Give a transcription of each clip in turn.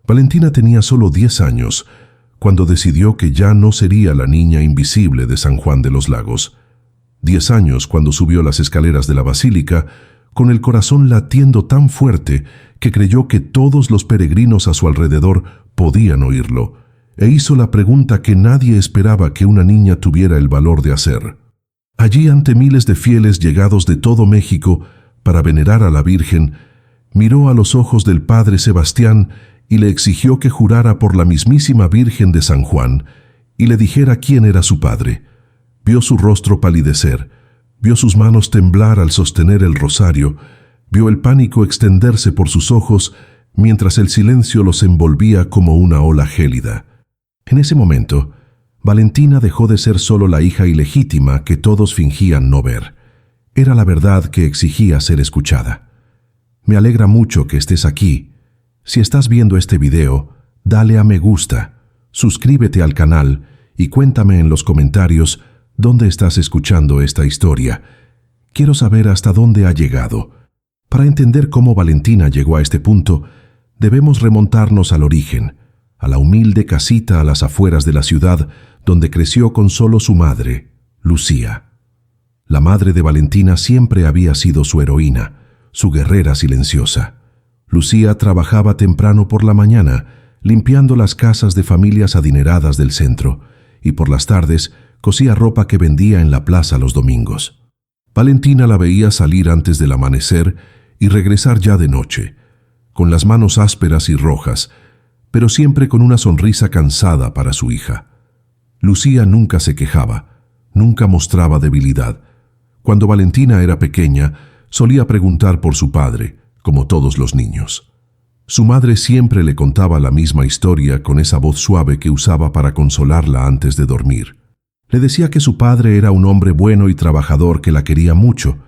Valentina tenía solo 10 años cuando decidió que ya no sería la niña invisible de San Juan de los Lagos. 10 años cuando subió las escaleras de la basílica con el corazón latiendo tan fuerte que creyó que todos los peregrinos a su alrededor podían oírlo, e hizo la pregunta que nadie esperaba que una niña tuviera el valor de hacer. Allí, ante miles de fieles llegados de todo México para venerar a la Virgen, miró a los ojos del padre Sebastián y le exigió que jurara por la mismísima Virgen de San Juan y le dijera quién era su padre. Vio su rostro palidecer, vio sus manos temblar al sostener el rosario, vio el pánico extenderse por sus ojos mientras el silencio los envolvía como una ola gélida. En ese momento, Valentina dejó de ser solo la hija ilegítima que todos fingían no ver. Era la verdad que exigía ser escuchada. Me alegra mucho que estés aquí. Si estás viendo este video, dale a me gusta, suscríbete al canal y cuéntame en los comentarios dónde estás escuchando esta historia. Quiero saber hasta dónde ha llegado. Para entender cómo Valentina llegó a este punto, debemos remontarnos al origen, a la humilde casita a las afueras de la ciudad donde creció con solo su madre, Lucía. La madre de Valentina siempre había sido su heroína, su guerrera silenciosa. Lucía trabajaba temprano por la mañana, limpiando las casas de familias adineradas del centro, y por las tardes cosía ropa que vendía en la plaza los domingos. Valentina la veía salir antes del amanecer y regresar ya de noche, con las manos ásperas y rojas, pero siempre con una sonrisa cansada para su hija. Lucía nunca se quejaba, nunca mostraba debilidad. Cuando Valentina era pequeña, solía preguntar por su padre, como todos los niños. Su madre siempre le contaba la misma historia con esa voz suave que usaba para consolarla antes de dormir. Le decía que su padre era un hombre bueno y trabajador que la quería mucho,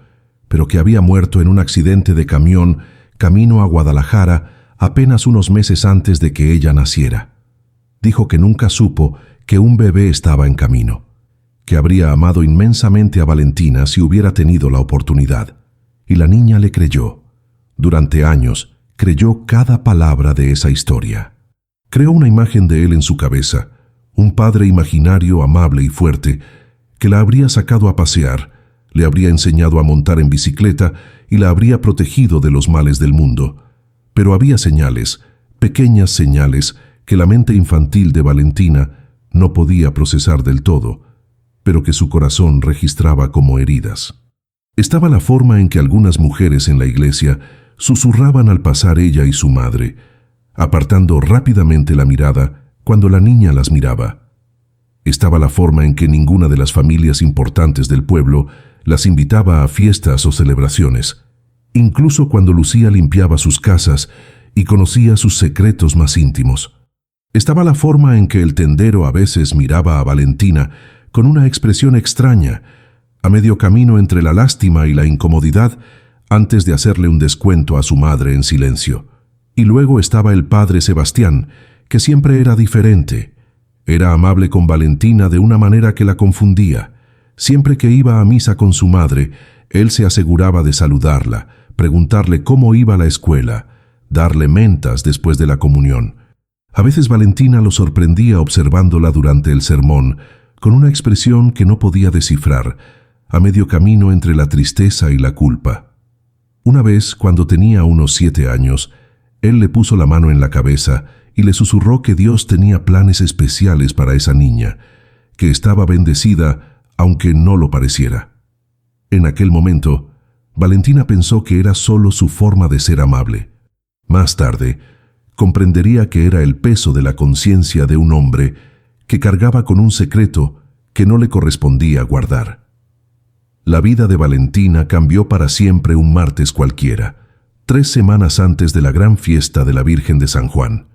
pero que había muerto en un accidente de camión camino a Guadalajara apenas unos meses antes de que ella naciera. Dijo que nunca supo que un bebé estaba en camino, que habría amado inmensamente a Valentina si hubiera tenido la oportunidad, y la niña le creyó. Durante años, creyó cada palabra de esa historia. Creó una imagen de él en su cabeza, un padre imaginario, amable y fuerte, que la habría sacado a pasear, le habría enseñado a montar en bicicleta y la habría protegido de los males del mundo. Pero había señales, pequeñas señales, que la mente infantil de Valentina no podía procesar del todo, pero que su corazón registraba como heridas. Estaba la forma en que algunas mujeres en la iglesia susurraban al pasar ella y su madre, apartando rápidamente la mirada cuando la niña las miraba. Estaba la forma en que ninguna de las familias importantes del pueblo las invitaba a fiestas o celebraciones, incluso cuando Lucía limpiaba sus casas y conocía sus secretos más íntimos. Estaba la forma en que el tendero a veces miraba a Valentina con una expresión extraña, a medio camino entre la lástima y la incomodidad, antes de hacerle un descuento a su madre en silencio. Y luego estaba el padre Sebastián, que siempre era diferente. Era amable con Valentina de una manera que la confundía. Siempre que iba a misa con su madre, él se aseguraba de saludarla, preguntarle cómo iba la escuela, darle mentas después de la comunión. A veces Valentina lo sorprendía observándola durante el sermón, con una expresión que no podía descifrar, a medio camino entre la tristeza y la culpa. Una vez, cuando tenía unos 7 años, él le puso la mano en la cabeza y le susurró que Dios tenía planes especiales para esa niña, que estaba bendecida aunque no lo pareciera. En aquel momento, Valentina pensó que era solo su forma de ser amable. Más tarde, comprendería que era el peso de la conciencia de un hombre que cargaba con un secreto que no le correspondía guardar. La vida de Valentina cambió para siempre un martes cualquiera, 3 semanas antes de la gran fiesta de la Virgen de San Juan.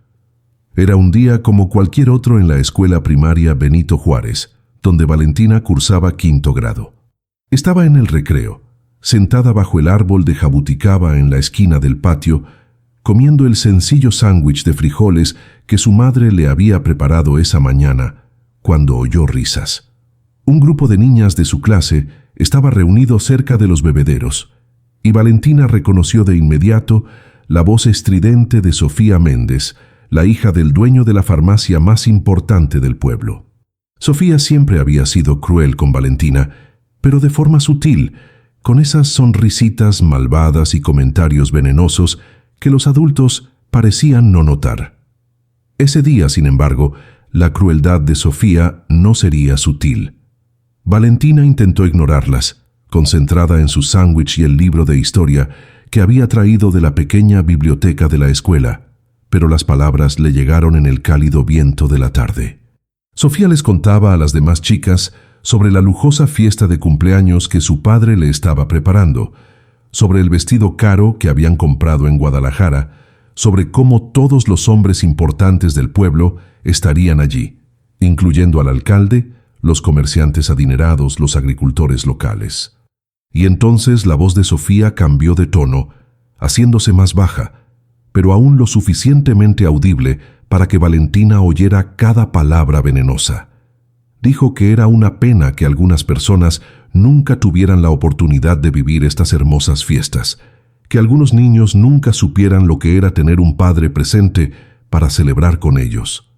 Era un día como cualquier otro en la escuela primaria Benito Juárez, donde Valentina cursaba 5º grado. Estaba en el recreo, sentada bajo el árbol de jabuticaba en la esquina del patio, comiendo el sencillo sándwich de frijoles que su madre le había preparado esa mañana, cuando oyó risas. Un grupo de niñas de su clase estaba reunido cerca de los bebederos, y Valentina reconoció de inmediato la voz estridente de Sofía Méndez, la hija del dueño de la farmacia más importante del pueblo. Sofía siempre había sido cruel con Valentina, pero de forma sutil, con esas sonrisitas malvadas y comentarios venenosos que los adultos parecían no notar. Ese día, sin embargo, la crueldad de Sofía no sería sutil. Valentina intentó ignorarlas, concentrada en su sándwich y el libro de historia que había traído de la pequeña biblioteca de la escuela, pero las palabras le llegaron en el cálido viento de la tarde. Sofía les contaba a las demás chicas sobre la lujosa fiesta de cumpleaños que su padre le estaba preparando, sobre el vestido caro que habían comprado en Guadalajara, sobre cómo todos los hombres importantes del pueblo estarían allí, incluyendo al alcalde, los comerciantes adinerados, los agricultores locales. Y entonces la voz de Sofía cambió de tono, haciéndose más baja, pero aún lo suficientemente audible para que Valentina oyera cada palabra venenosa. Dijo que era una pena que algunas personas nunca tuvieran la oportunidad de vivir estas hermosas fiestas, que algunos niños nunca supieran lo que era tener un padre presente para celebrar con ellos.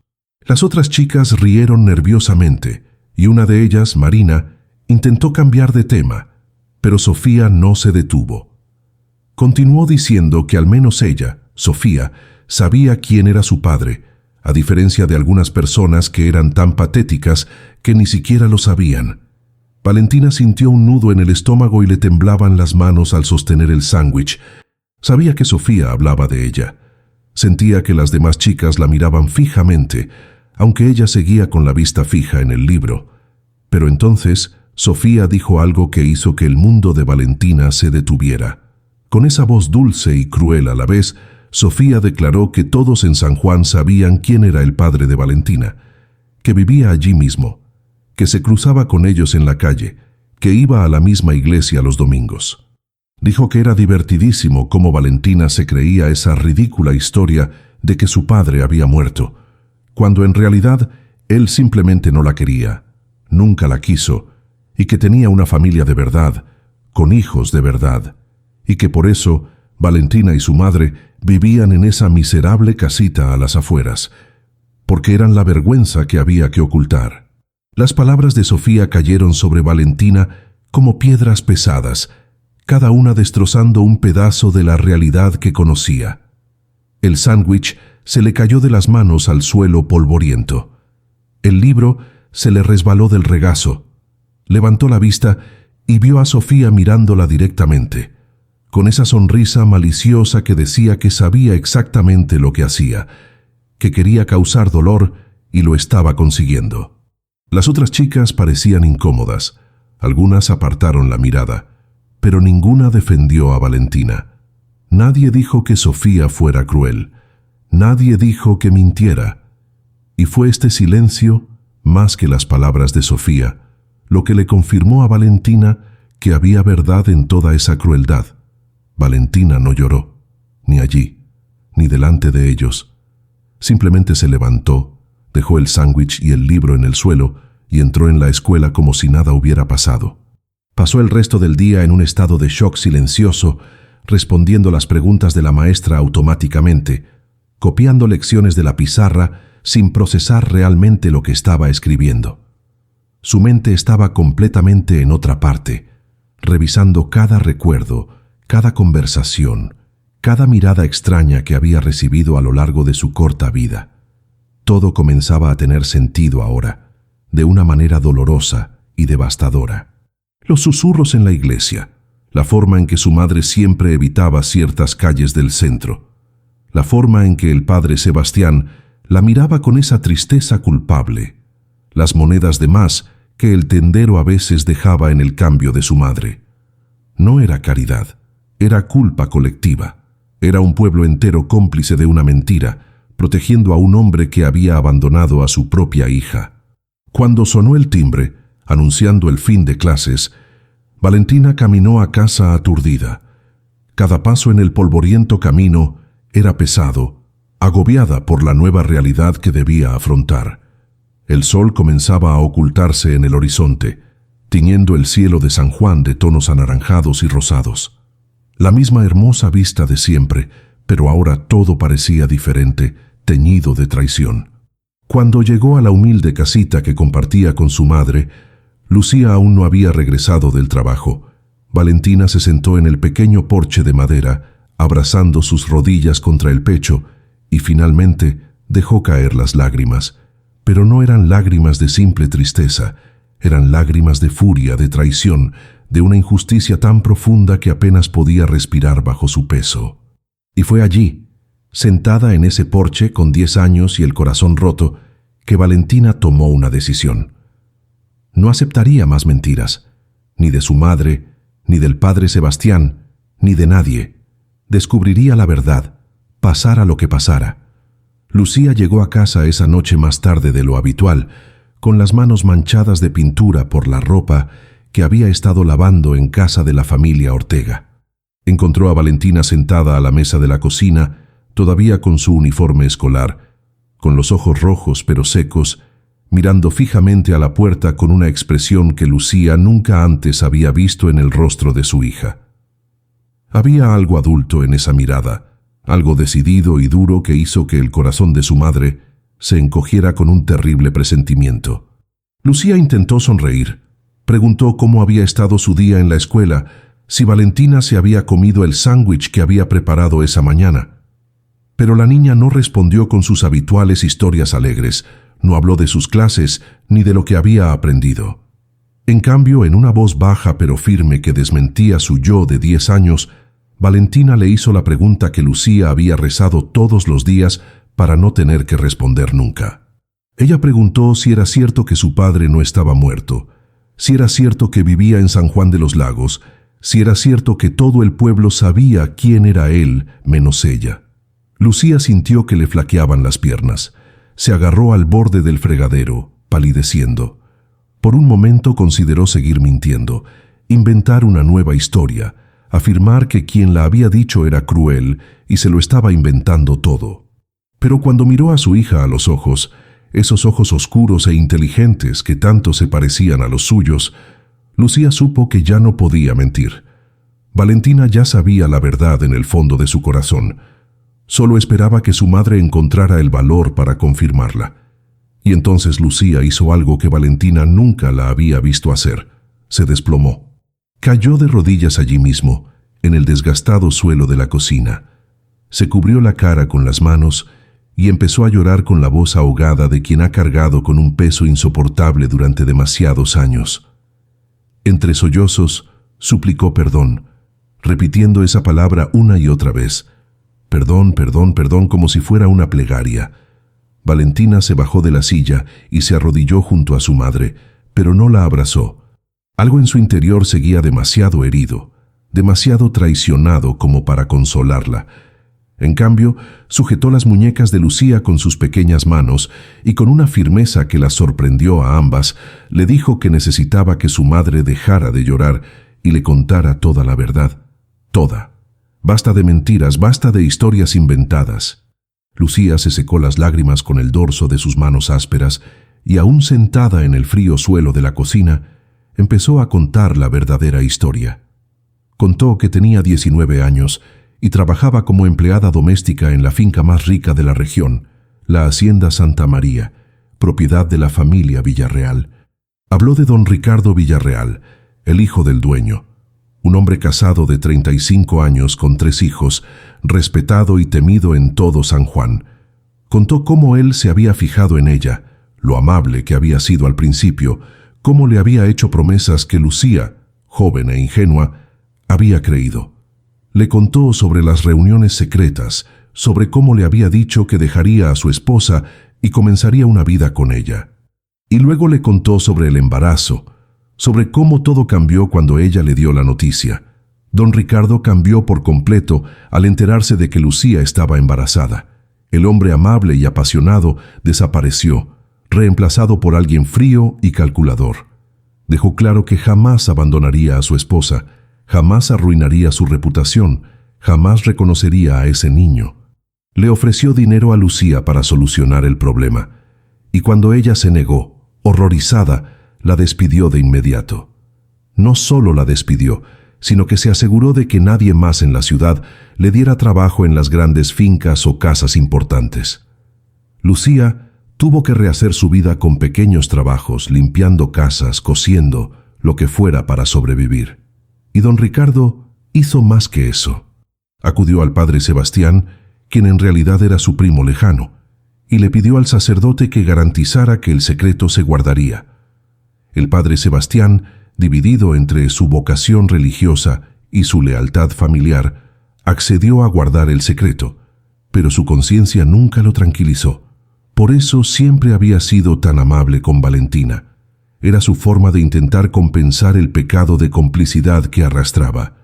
Las otras chicas rieron nerviosamente, y una de ellas, Marina, intentó cambiar de tema, pero Sofía no se detuvo. Continuó diciendo que al menos ella, Sofía, sabía quién era su padre, a diferencia de algunas personas que eran tan patéticas que ni siquiera lo sabían. Valentina sintió un nudo en el estómago y le temblaban las manos al sostener el sándwich. Sabía que Sofía hablaba de ella. Sentía que las demás chicas la miraban fijamente, aunque ella seguía con la vista fija en el libro. Pero entonces Sofía dijo algo que hizo que el mundo de Valentina se detuviera. Con esa voz dulce y cruel a la vez, Sofía declaró que todos en San Juan sabían quién era el padre de Valentina, que vivía allí mismo, que se cruzaba con ellos en la calle, que iba a la misma iglesia los domingos. Dijo que era divertidísimo cómo Valentina se creía esa ridícula historia de que su padre había muerto, cuando en realidad él simplemente no la quería, nunca la quiso, y que tenía una familia de verdad, con hijos de verdad, y que por eso Valentina y su madre vivían en esa miserable casita a las afueras, porque eran la vergüenza que había que ocultar. Las palabras de Sofía cayeron sobre Valentina como piedras pesadas, cada una destrozando un pedazo de la realidad que conocía. El sándwich se le cayó de las manos al suelo polvoriento. El libro se le resbaló del regazo. Levantó la vista y vio a Sofía mirándola directamente, con esa sonrisa maliciosa que decía que sabía exactamente lo que hacía, que quería causar dolor y lo estaba consiguiendo. Las otras chicas parecían incómodas. Algunas apartaron la mirada, pero ninguna defendió a Valentina. Nadie dijo que Sofía fuera cruel. Nadie dijo que mintiera. Y fue este silencio, más que las palabras de Sofía, lo que le confirmó a Valentina que había verdad en toda esa crueldad. Valentina no lloró, ni allí, ni delante de ellos. Simplemente se levantó, dejó el sándwich y el libro en el suelo y entró en la escuela como si nada hubiera pasado. Pasó el resto del día en un estado de shock silencioso, respondiendo las preguntas de la maestra automáticamente, copiando lecciones de la pizarra sin procesar realmente lo que estaba escribiendo. Su mente estaba completamente en otra parte, revisando cada recuerdo, cada conversación, cada mirada extraña que había recibido a lo largo de su corta vida. Todo comenzaba a tener sentido ahora, de una manera dolorosa y devastadora. Los susurros en la iglesia, la forma en que su madre siempre evitaba ciertas calles del centro, la forma en que el padre Sebastián la miraba con esa tristeza culpable, las monedas de más que el tendero a veces dejaba en el cambio de su madre. No era caridad, era culpa colectiva. Era un pueblo entero cómplice de una mentira, protegiendo a un hombre que había abandonado a su propia hija. Cuando sonó el timbre, anunciando el fin de clases, Valentina caminó a casa aturdida. Cada paso en el polvoriento camino era pesado, agobiada por la nueva realidad que debía afrontar. El sol comenzaba a ocultarse en el horizonte, tiñendo el cielo de San Juan de tonos anaranjados y rosados. La misma hermosa vista de siempre, pero ahora todo parecía diferente, teñido de traición. Cuando llegó a la humilde casita que compartía con su madre, Lucía aún no había regresado del trabajo. Valentina se sentó en el pequeño porche de madera, abrazando sus rodillas contra el pecho, y finalmente dejó caer las lágrimas. Pero no eran lágrimas de simple tristeza, eran lágrimas de furia, de traición, de una injusticia tan profunda que apenas podía respirar bajo su peso. Y fue allí, sentada en ese porche con 10 años y el corazón roto, que Valentina tomó una decisión. No aceptaría más mentiras, ni de su madre, ni del padre Sebastián, ni de nadie. Descubriría la verdad, pasara lo que pasara. Lucía llegó a casa esa noche más tarde de lo habitual, con las manos manchadas de pintura por la ropa que había estado lavando en casa de la familia Ortega. Encontró a Valentina sentada a la mesa de la cocina, todavía con su uniforme escolar, con los ojos rojos pero secos, mirando fijamente a la puerta con una expresión que Lucía nunca antes había visto en el rostro de su hija. Había algo adulto en esa mirada, algo decidido y duro que hizo que el corazón de su madre se encogiera con un terrible presentimiento. Lucía intentó sonreír. Preguntó cómo había estado su día en la escuela, si Valentina se había comido el sándwich que había preparado esa mañana. Pero la niña no respondió con sus habituales historias alegres, no habló de sus clases ni de lo que había aprendido. En cambio, en una voz baja pero firme que desmentía su yo de 10 años, Valentina le hizo la pregunta que Lucía había rezado todos los días para no tener que responder nunca. Ella preguntó si era cierto que su padre no estaba muerto, si era cierto que vivía en San Juan de los Lagos, si era cierto que todo el pueblo sabía quién era él menos ella. Lucía sintió que le flaqueaban las piernas. Se agarró al borde del fregadero, palideciendo. Por un momento consideró seguir mintiendo, inventar una nueva historia, afirmar que quien la había dicho era cruel y se lo estaba inventando todo. Pero cuando miró a su hija a los ojos, esos ojos oscuros e inteligentes que tanto se parecían a los suyos, Lucía supo que ya no podía mentir. Valentina ya sabía la verdad en el fondo de su corazón. Solo esperaba que su madre encontrara el valor para confirmarla. Y entonces Lucía hizo algo que Valentina nunca la había visto hacer. Se desplomó. Cayó de rodillas allí mismo, en el desgastado suelo de la cocina. Se cubrió la cara con las manos y empezó a llorar con la voz ahogada de quien ha cargado con un peso insoportable durante demasiados años. Entre sollozos, suplicó perdón, repitiendo esa palabra una y otra vez. Perdón, perdón, perdón, como si fuera una plegaria. Valentina se bajó de la silla y se arrodilló junto a su madre, pero no la abrazó. Algo en su interior seguía demasiado herido, demasiado traicionado como para consolarla. En cambio, sujetó las muñecas de Lucía con sus pequeñas manos y con una firmeza que las sorprendió a ambas, le dijo que necesitaba que su madre dejara de llorar y le contara toda la verdad. Toda. Basta de mentiras, basta de historias inventadas. Lucía se secó las lágrimas con el dorso de sus manos ásperas y, aún sentada en el frío suelo de la cocina, empezó a contar la verdadera historia. Contó que tenía 19 años y trabajaba como empleada doméstica en la finca más rica de la región, la Hacienda Santa María, propiedad de la familia Villarreal. Habló de don Ricardo Villarreal, el hijo del dueño, un hombre casado de 35 años con 3 hijos, respetado y temido en todo San Juan. Contó cómo él se había fijado en ella, lo amable que había sido al principio, cómo le había hecho promesas que Lucía, joven e ingenua, había creído. Le contó sobre las reuniones secretas, sobre cómo le había dicho que dejaría a su esposa y comenzaría una vida con ella. Y luego le contó sobre el embarazo, sobre cómo todo cambió cuando ella le dio la noticia. Don Ricardo cambió por completo al enterarse de que Lucía estaba embarazada. El hombre amable y apasionado desapareció, reemplazado por alguien frío y calculador. Dejó claro que jamás abandonaría a su esposa, jamás arruinaría su reputación, jamás reconocería a ese niño. Le ofreció dinero a Lucía para solucionar el problema, y cuando ella se negó, horrorizada, la despidió de inmediato. No solo la despidió, sino que se aseguró de que nadie más en la ciudad le diera trabajo en las grandes fincas o casas importantes. Lucía tuvo que rehacer su vida con pequeños trabajos, limpiando casas, cosiendo, lo que fuera para sobrevivir. Y don Ricardo hizo más que eso. Acudió al padre Sebastián, quien en realidad era su primo lejano, y le pidió al sacerdote que garantizara que el secreto se guardaría. El padre Sebastián, dividido entre su vocación religiosa y su lealtad familiar, accedió a guardar el secreto, pero su conciencia nunca lo tranquilizó. Por eso siempre había sido tan amable con Valentina. Era su forma de intentar compensar el pecado de complicidad que arrastraba.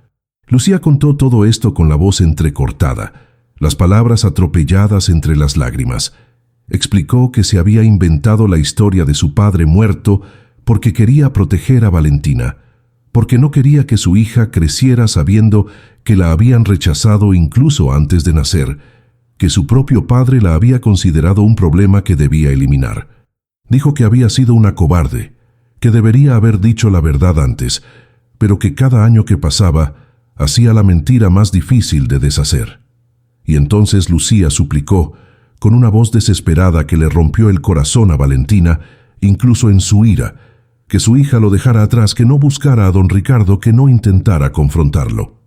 Lucía contó todo esto con la voz entrecortada, las palabras atropelladas entre las lágrimas. Explicó que se había inventado la historia de su padre muerto porque quería proteger a Valentina, porque no quería que su hija creciera sabiendo que la habían rechazado incluso antes de nacer, que su propio padre la había considerado un problema que debía eliminar. Dijo que había sido una cobarde, que debería haber dicho la verdad antes, pero que cada año que pasaba hacía la mentira más difícil de deshacer. Y entonces Lucía suplicó, con una voz desesperada que le rompió el corazón a Valentina, incluso en su ira, que su hija lo dejara atrás, que no buscara a don Ricardo, que no intentara confrontarlo.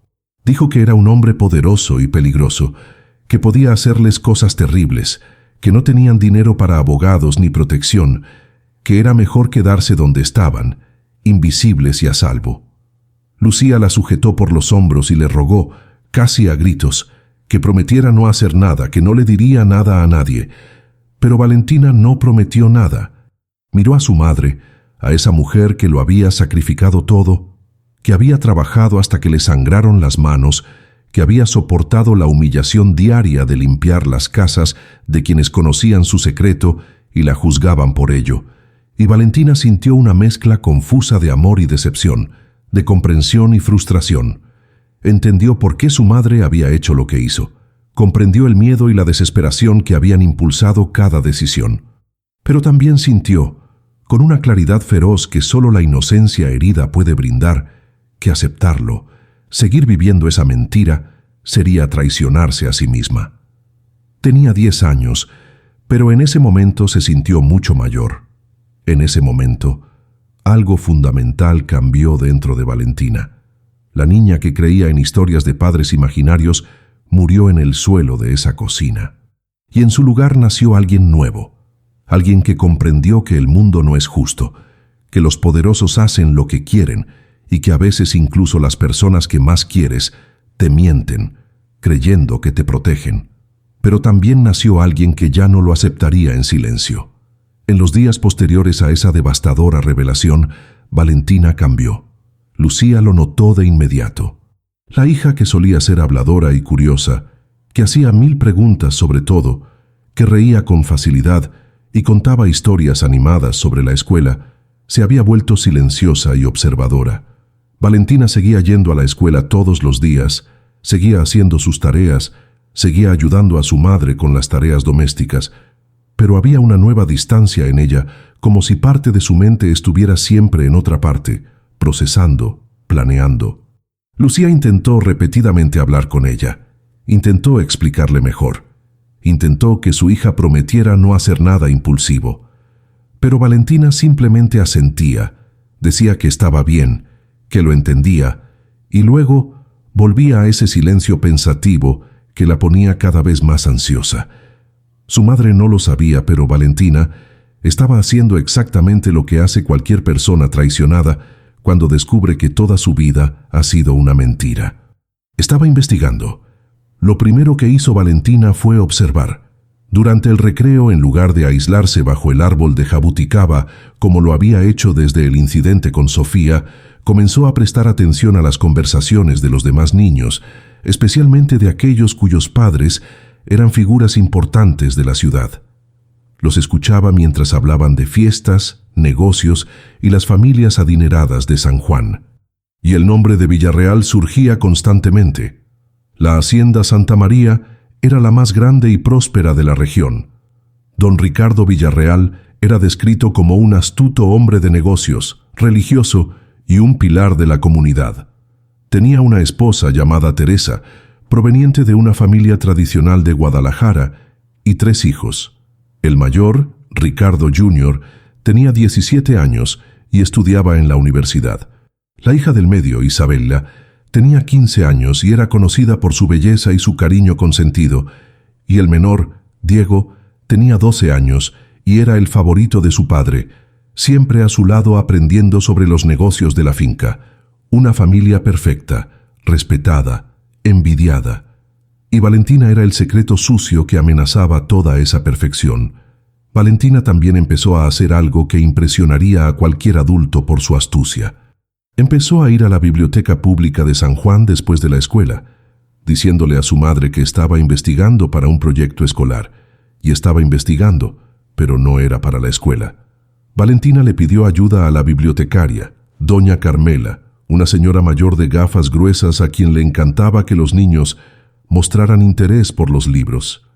Dijo que era un hombre poderoso y peligroso, que podía hacerles cosas terribles, que no tenían dinero para abogados ni protección, que era mejor quedarse donde estaban, invisibles y a salvo. Lucía la sujetó por los hombros y le rogó, casi a gritos, que prometiera no hacer nada, que no le diría nada a nadie. Pero Valentina no prometió nada. Miró a su madre, a esa mujer que lo había sacrificado todo, que había trabajado hasta que le sangraron las manos, que había soportado la humillación diaria de limpiar las casas de quienes conocían su secreto y la juzgaban por ello. Y Valentina sintió una mezcla confusa de amor y decepción, de comprensión y frustración. Entendió por qué su madre había hecho lo que hizo. Comprendió el miedo y la desesperación que habían impulsado cada decisión. Pero también sintió, con una claridad feroz que solo la inocencia herida puede brindar, que aceptarlo, seguir viviendo esa mentira, sería traicionarse a sí misma. Tenía 10 años, pero en ese momento se sintió mucho mayor. En ese momento, algo fundamental cambió dentro de Valentina. La niña que creía en historias de padres imaginarios murió en el suelo de esa cocina. Y en su lugar nació alguien nuevo, alguien que comprendió que el mundo no es justo, que los poderosos hacen lo que quieren y que a veces incluso las personas que más quieres te mienten, creyendo que te protegen. Pero también nació alguien que ya no lo aceptaría en silencio. En los días posteriores a esa devastadora revelación, Valentina cambió. Lucía lo notó de inmediato. La hija que solía ser habladora y curiosa, que hacía 1000 preguntas sobre todo, que reía con facilidad y contaba historias animadas sobre la escuela, se había vuelto silenciosa y observadora. Valentina seguía yendo a la escuela todos los días, seguía haciendo sus tareas, seguía ayudando a su madre con las tareas domésticas, pero había una nueva distancia en ella, como si parte de su mente estuviera siempre en otra parte, procesando, planeando. Lucía intentó repetidamente hablar con ella, intentó explicarle mejor, intentó que su hija prometiera no hacer nada impulsivo. Pero Valentina simplemente asentía, decía que estaba bien, que lo entendía, y luego volvía a ese silencio pensativo que la ponía cada vez más ansiosa. Su madre no lo sabía, pero Valentina estaba haciendo exactamente lo que hace cualquier persona traicionada cuando descubre que toda su vida ha sido una mentira. Estaba investigando. Lo primero que hizo Valentina fue observar. Durante el recreo, en lugar de aislarse bajo el árbol de jabuticaba, como lo había hecho desde el incidente con Sofía, comenzó a prestar atención a las conversaciones de los demás niños, especialmente de aquellos cuyos padres eran figuras importantes de la ciudad. Los escuchaba mientras hablaban de fiestas, negocios y las familias adineradas de San Juan. Y el nombre de Villarreal surgía constantemente. La hacienda Santa María era la más grande y próspera de la región. Don Ricardo Villarreal era descrito como un astuto hombre de negocios, religioso y un pilar de la comunidad. Tenía una esposa llamada Teresa, proveniente de una familia tradicional de Guadalajara, y 3 hijos. El mayor, Ricardo Jr., tenía 17 años y estudiaba en la universidad. La hija del medio, Isabella, tenía 15 años y era conocida por su belleza y su cariño consentido, y el menor, Diego, tenía 12 años y era el favorito de su padre, siempre a su lado aprendiendo sobre los negocios de la finca. Una familia perfecta, respetada, envidiada. Y Valentina era el secreto sucio que amenazaba toda esa perfección. Valentina también empezó a hacer algo que impresionaría a cualquier adulto por su astucia. Empezó a ir a la biblioteca pública de San Juan después de la escuela, diciéndole a su madre que estaba investigando para un proyecto escolar, y estaba investigando, pero no era para la escuela. Valentina le pidió ayuda a la bibliotecaria, doña Carmela, una señora mayor de gafas gruesas a quien le encantaba que los niños mostraran interés por los libros.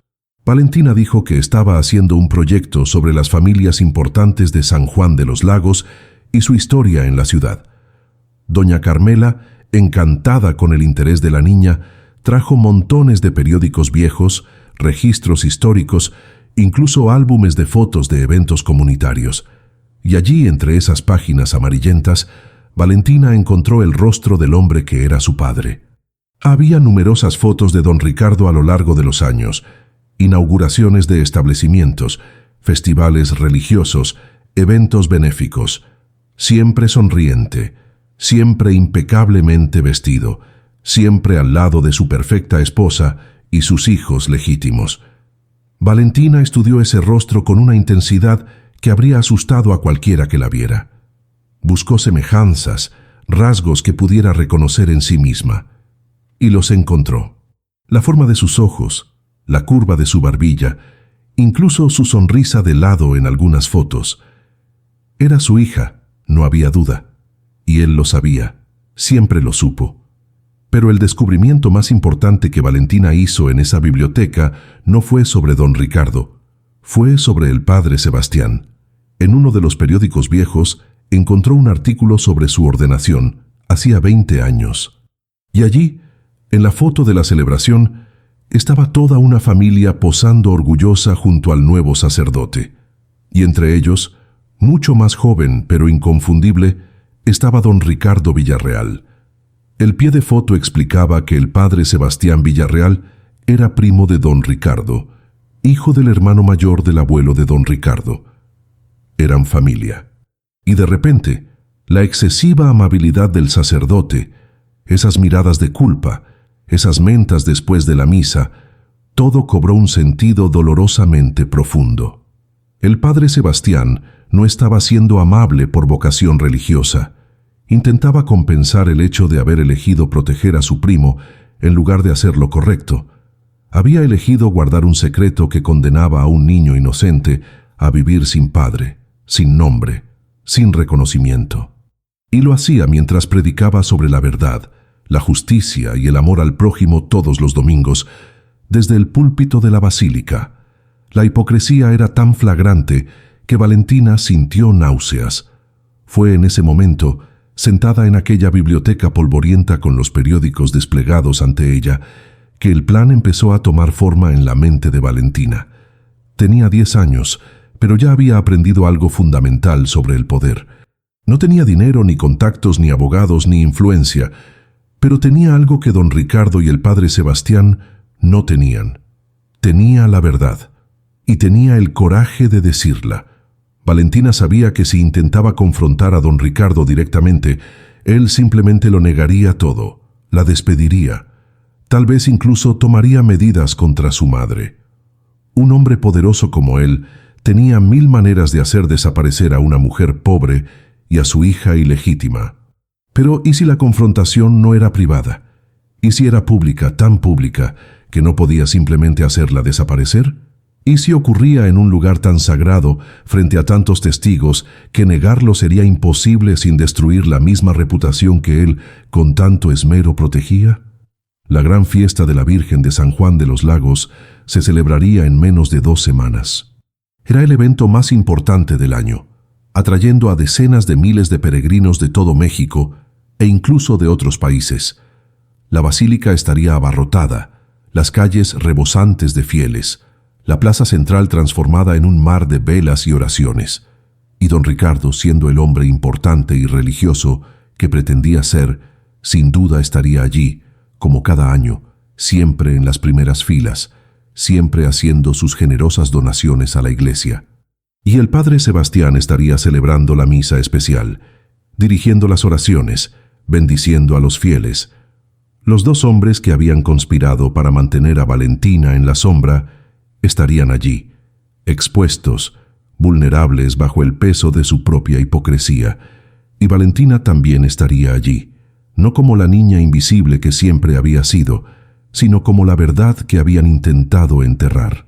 Valentina dijo que estaba haciendo un proyecto sobre las familias importantes de San Juan de los Lagos y su historia en la ciudad. Doña Carmela, encantada con el interés de la niña, trajo montones de periódicos viejos, registros históricos, incluso álbumes de fotos de eventos comunitarios. Y allí, entre esas páginas amarillentas, Valentina encontró el rostro del hombre que era su padre. Había numerosas fotos de don Ricardo a lo largo de los años, inauguraciones de establecimientos, festivales religiosos, eventos benéficos. Siempre sonriente, siempre impecablemente vestido, siempre al lado de su perfecta esposa y sus hijos legítimos. Valentina estudió ese rostro con una intensidad que habría asustado a cualquiera que la viera. Buscó semejanzas, rasgos que pudiera reconocer en sí misma, y los encontró. La forma de sus ojos, la curva de su barbilla, incluso su sonrisa de lado en algunas fotos. Era su hija, no había duda, y él lo sabía, siempre lo supo. Pero el descubrimiento más importante que Valentina hizo en esa biblioteca no fue sobre don Ricardo, fue sobre el padre Sebastián. En uno de los periódicos viejos encontró un artículo sobre su ordenación, hacía 20 años. Y allí, en la foto de la celebración, estaba toda una familia posando orgullosa junto al nuevo sacerdote. Y entre ellos, mucho más joven pero inconfundible, estaba don Ricardo Villarreal. El pie de foto explicaba que el padre Sebastián Villarreal era primo de don Ricardo, hijo del hermano mayor del abuelo de don Ricardo. Eran familia. Y de repente, la excesiva amabilidad del sacerdote, esas miradas de culpa, esas mentas después de la misa, todo cobró un sentido dolorosamente profundo. El padre Sebastián no estaba siendo amable por vocación religiosa. Intentaba compensar el hecho de haber elegido proteger a su primo en lugar de hacer lo correcto. Había elegido guardar un secreto que condenaba a un niño inocente a vivir sin padre, sin nombre, sin reconocimiento. Y lo hacía mientras predicaba sobre la verdad, la justicia y el amor al prójimo todos los domingos, desde el púlpito de la basílica. La hipocresía era tan flagrante que Valentina sintió náuseas. Fue en ese momento, sentada en aquella biblioteca polvorienta con los periódicos desplegados ante ella, que el plan empezó a tomar forma en la mente de Valentina. Tenía 10 años, pero ya había aprendido algo fundamental sobre el poder. No tenía dinero, ni contactos, ni abogados, ni influencia, pero tenía algo que don Ricardo y el padre Sebastián no tenían. Tenía la verdad, y tenía el coraje de decirla. Valentina sabía que si intentaba confrontar a don Ricardo directamente, él simplemente lo negaría todo, la despediría. Tal vez incluso tomaría medidas contra su madre. Un hombre poderoso como él tenía 1000 maneras de hacer desaparecer a una mujer pobre y a su hija ilegítima. Pero ¿y si la confrontación no era privada? ¿Y si era pública, tan pública, que no podía simplemente hacerla desaparecer? ¿Y si ocurría en un lugar tan sagrado, frente a tantos testigos, que negarlo sería imposible sin destruir la misma reputación que él con tanto esmero protegía? La gran fiesta de la Virgen de San Juan de los Lagos se celebraría en menos de 2 semanas. Era el evento más importante del año, atrayendo a decenas de miles de peregrinos de todo México e incluso de otros países. La basílica estaría abarrotada, las calles rebosantes de fieles, la plaza central transformada en un mar de velas y oraciones, y don Ricardo, siendo el hombre importante y religioso que pretendía ser, sin duda estaría allí, como cada año, siempre en las primeras filas, siempre haciendo sus generosas donaciones a la iglesia. Y el padre Sebastián estaría celebrando la misa especial, dirigiendo las oraciones, bendiciendo a los fieles. Los dos hombres que habían conspirado para mantener a Valentina en la sombra estarían allí, expuestos, vulnerables bajo el peso de su propia hipocresía, y Valentina también estaría allí, no como la niña invisible que siempre había sido, sino como la verdad que habían intentado enterrar.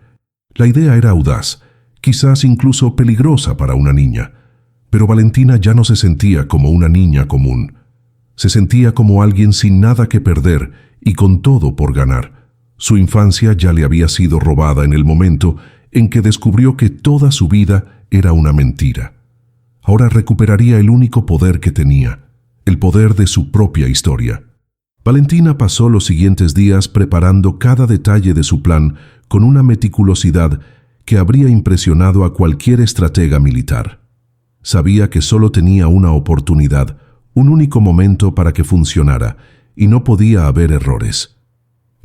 La idea era audaz, quizás incluso peligrosa para una niña, pero Valentina ya no se sentía como una niña común. Se sentía como alguien sin nada que perder y con todo por ganar. Su infancia ya le había sido robada en el momento en que descubrió que toda su vida era una mentira. Ahora recuperaría el único poder que tenía, el poder de su propia historia. Valentina pasó los siguientes días preparando cada detalle de su plan con una meticulosidad que habría impresionado a cualquier estratega militar. Sabía que solo tenía una oportunidad, un único momento para que funcionara, y no podía haber errores.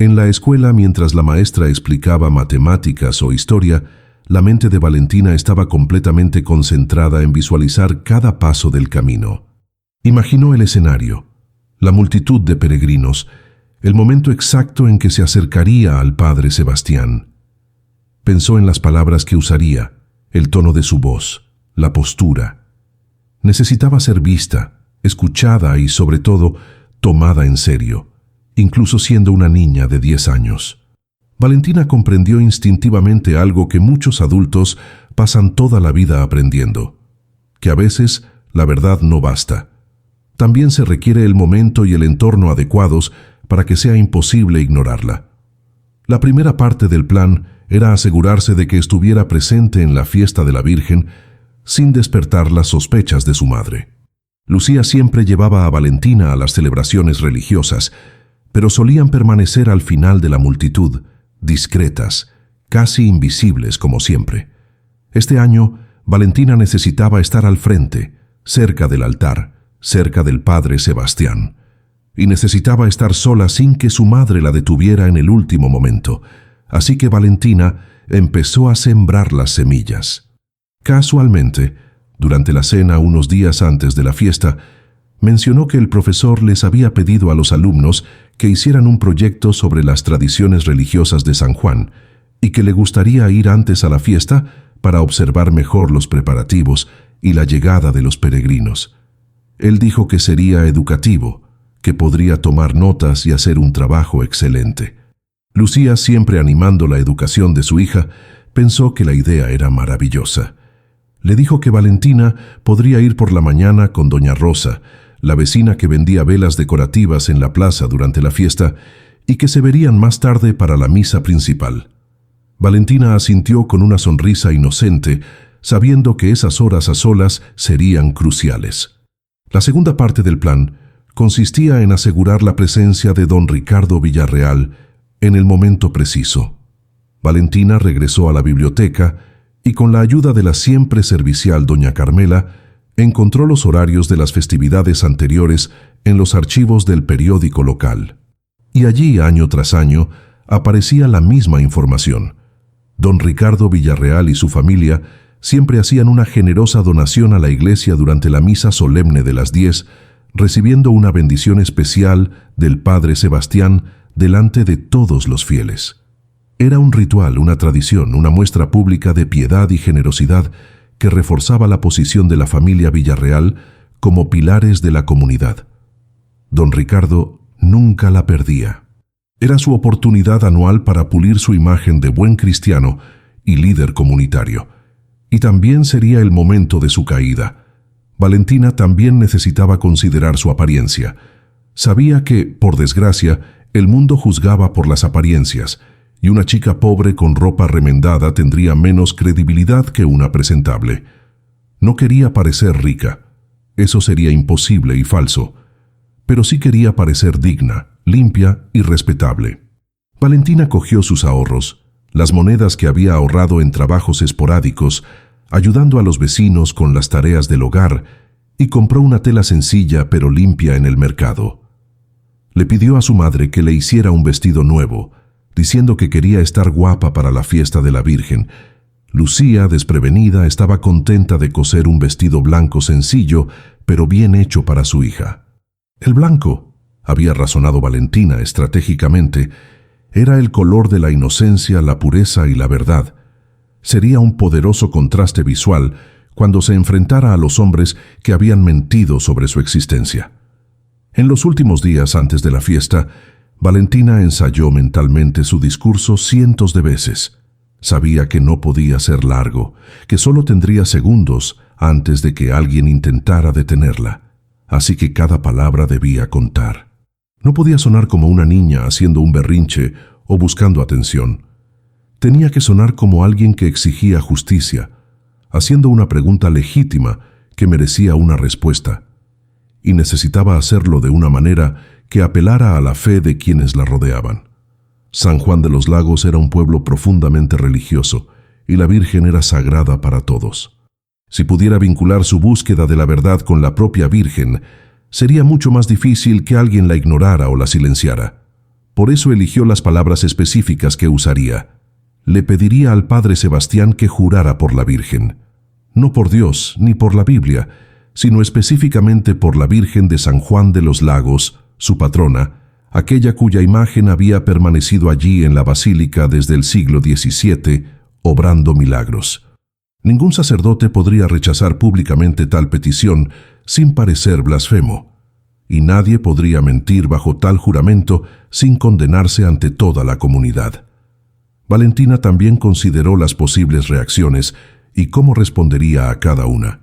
En la escuela, mientras la maestra explicaba matemáticas o historia, la mente de Valentina estaba completamente concentrada en visualizar cada paso del camino. Imaginó el escenario, la multitud de peregrinos, el momento exacto en que se acercaría al padre Sebastián. Pensó en las palabras que usaría, el tono de su voz, la postura. Necesitaba ser vista, escuchada y, sobre todo, tomada en serio, incluso siendo una niña de 10 años. Valentina comprendió instintivamente algo que muchos adultos pasan toda la vida aprendiendo, que a veces la verdad no basta. También se requiere el momento y el entorno adecuados para que sea imposible ignorarla. La primera parte del plan era asegurarse de que estuviera presente en la fiesta de la Virgen sin despertar las sospechas de su madre. Lucía siempre llevaba a Valentina a las celebraciones religiosas, pero solían permanecer al final de la multitud, discretas, casi invisibles como siempre. Este año, Valentina necesitaba estar al frente, cerca del altar, cerca del padre Sebastián, y necesitaba estar sola sin que su madre la detuviera en el último momento. Así que Valentina empezó a sembrar las semillas. Casualmente, durante la cena unos días antes de la fiesta, mencionó que el profesor les había pedido a los alumnos que hicieran un proyecto sobre las tradiciones religiosas de San Juan y que le gustaría ir antes a la fiesta para observar mejor los preparativos y la llegada de los peregrinos. Él dijo que sería educativo, que podría tomar notas y hacer un trabajo excelente. Lucía, siempre animando la educación de su hija, pensó que la idea era maravillosa. Le dijo que Valentina podría ir por la mañana con doña Rosa, la vecina que vendía velas decorativas en la plaza durante la fiesta, y que se verían más tarde para la misa principal. Valentina asintió con una sonrisa inocente, sabiendo que esas horas a solas serían cruciales. La segunda parte del plan consistía en asegurar la presencia de don Ricardo Villarreal en el momento preciso. Valentina regresó a la biblioteca y, con la ayuda de la siempre servicial doña Carmela, encontró los horarios de las festividades anteriores en los archivos del periódico local. Y allí, año tras año, aparecía la misma información. Don Ricardo Villarreal y su familia siempre hacían una generosa donación a la iglesia durante la misa solemne de las 10, recibiendo una bendición especial del padre Sebastián delante de todos los fieles. Era un ritual, una tradición, una muestra pública de piedad y generosidad que reforzaba la posición de la familia Villarreal como pilares de la comunidad. Don Ricardo nunca la perdía. Era su oportunidad anual para pulir su imagen de buen cristiano y líder comunitario. Y también sería el momento de su caída. Valentina también necesitaba considerar su apariencia. Sabía que, por desgracia, el mundo juzgaba por las apariencias, y una chica pobre con ropa remendada tendría menos credibilidad que una presentable. No quería parecer rica. Eso sería imposible y falso. Pero sí quería parecer digna, limpia y respetable. Valentina cogió sus ahorros, las monedas que había ahorrado en trabajos esporádicos, ayudando a los vecinos con las tareas del hogar, y compró una tela sencilla pero limpia en el mercado. Le pidió a su madre que le hiciera un vestido nuevo, diciendo que quería estar guapa para la fiesta de la Virgen. Lucía, desprevenida, estaba contenta de coser un vestido blanco sencillo, pero bien hecho para su hija. El blanco, había razonado Valentina estratégicamente, era el color de la inocencia, la pureza y la verdad. Sería un poderoso contraste visual cuando se enfrentara a los hombres que habían mentido sobre su existencia. En los últimos días antes de la fiesta, Valentina ensayó mentalmente su discurso cientos de veces. Sabía que no podía ser largo, que solo tendría segundos antes de que alguien intentara detenerla, así que cada palabra debía contar. No podía sonar como una niña haciendo un berrinche o buscando atención. Tenía que sonar como alguien que exigía justicia, haciendo una pregunta legítima que merecía una respuesta. Y necesitaba hacerlo de una manera que apelara a la fe de quienes la rodeaban. San Juan de los Lagos era un pueblo profundamente religioso, y la Virgen era sagrada para todos. Si pudiera vincular su búsqueda de la verdad con la propia Virgen, sería mucho más difícil que alguien la ignorara o la silenciara. Por eso eligió las palabras específicas que usaría. Le pediría al padre Sebastián que jurara por la Virgen. No por Dios ni por la Biblia, sino específicamente por la Virgen de San Juan de los Lagos, su patrona, aquella cuya imagen había permanecido allí en la basílica desde el siglo XVII, obrando milagros. Ningún sacerdote podría rechazar públicamente tal petición sin parecer blasfemo, y nadie podría mentir bajo tal juramento sin condenarse ante toda la comunidad. Valentina también consideró las posibles reacciones y cómo respondería a cada una.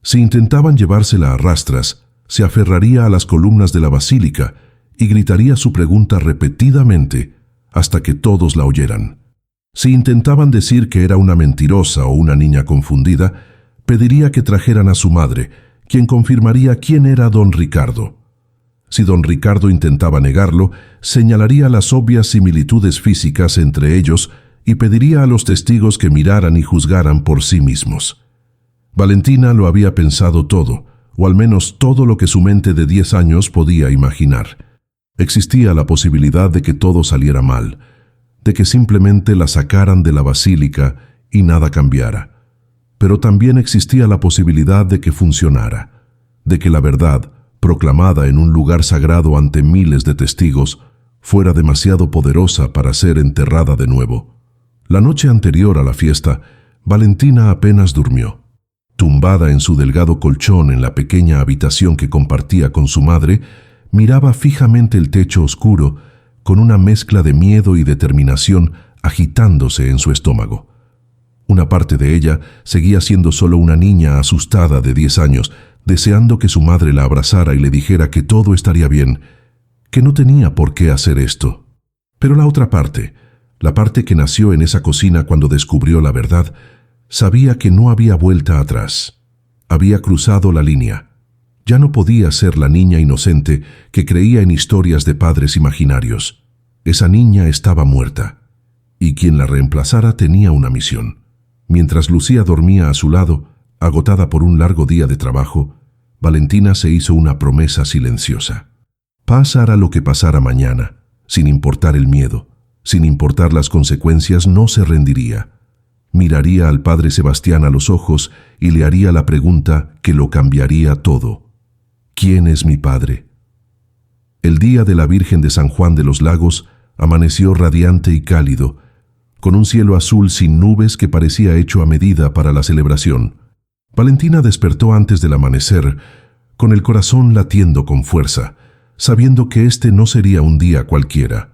Si intentaban llevársela a rastras, se aferraría a las columnas de la basílica y gritaría su pregunta repetidamente hasta que todos la oyeran. Si intentaban decir que era una mentirosa o una niña confundida, pediría que trajeran a su madre, quien confirmaría quién era don Ricardo. Si don Ricardo intentaba negarlo, señalaría las obvias similitudes físicas entre ellos y pediría a los testigos que miraran y juzgaran por sí mismos. Valentina lo había pensado todo, o al menos todo lo que su mente de 10 años podía imaginar. Existía la posibilidad de que todo saliera mal, de que simplemente la sacaran de la basílica y nada cambiara. Pero también existía la posibilidad de que funcionara, de que la verdad, proclamada en un lugar sagrado ante miles de testigos, fuera demasiado poderosa para ser enterrada de nuevo. La noche anterior a la fiesta, Valentina apenas durmió. Tumbada en su delgado colchón en la pequeña habitación que compartía con su madre, miraba fijamente el techo oscuro, con una mezcla de miedo y determinación agitándose en su estómago. Una parte de ella seguía siendo solo una niña asustada de 10 años, deseando que su madre la abrazara y le dijera que todo estaría bien, que no tenía por qué hacer esto. Pero la otra parte, la parte que nació en esa cocina cuando descubrió la verdad, sabía que no había vuelta atrás. Había cruzado la línea. Ya no podía ser la niña inocente que creía en historias de padres imaginarios. Esa niña estaba muerta, y quien la reemplazara tenía una misión. Mientras Lucía dormía a su lado, agotada por un largo día de trabajo, Valentina se hizo una promesa silenciosa. Pasara lo que pasara mañana, sin importar el miedo, sin importar las consecuencias, no se rendiría. Miraría al padre Sebastián a los ojos y le haría la pregunta que lo cambiaría todo. ¿Quién es mi padre? El día de la Virgen de San Juan de los Lagos amaneció radiante y cálido, con un cielo azul sin nubes que parecía hecho a medida para la celebración. Valentina despertó antes del amanecer, con el corazón latiendo con fuerza, sabiendo que este no sería un día cualquiera.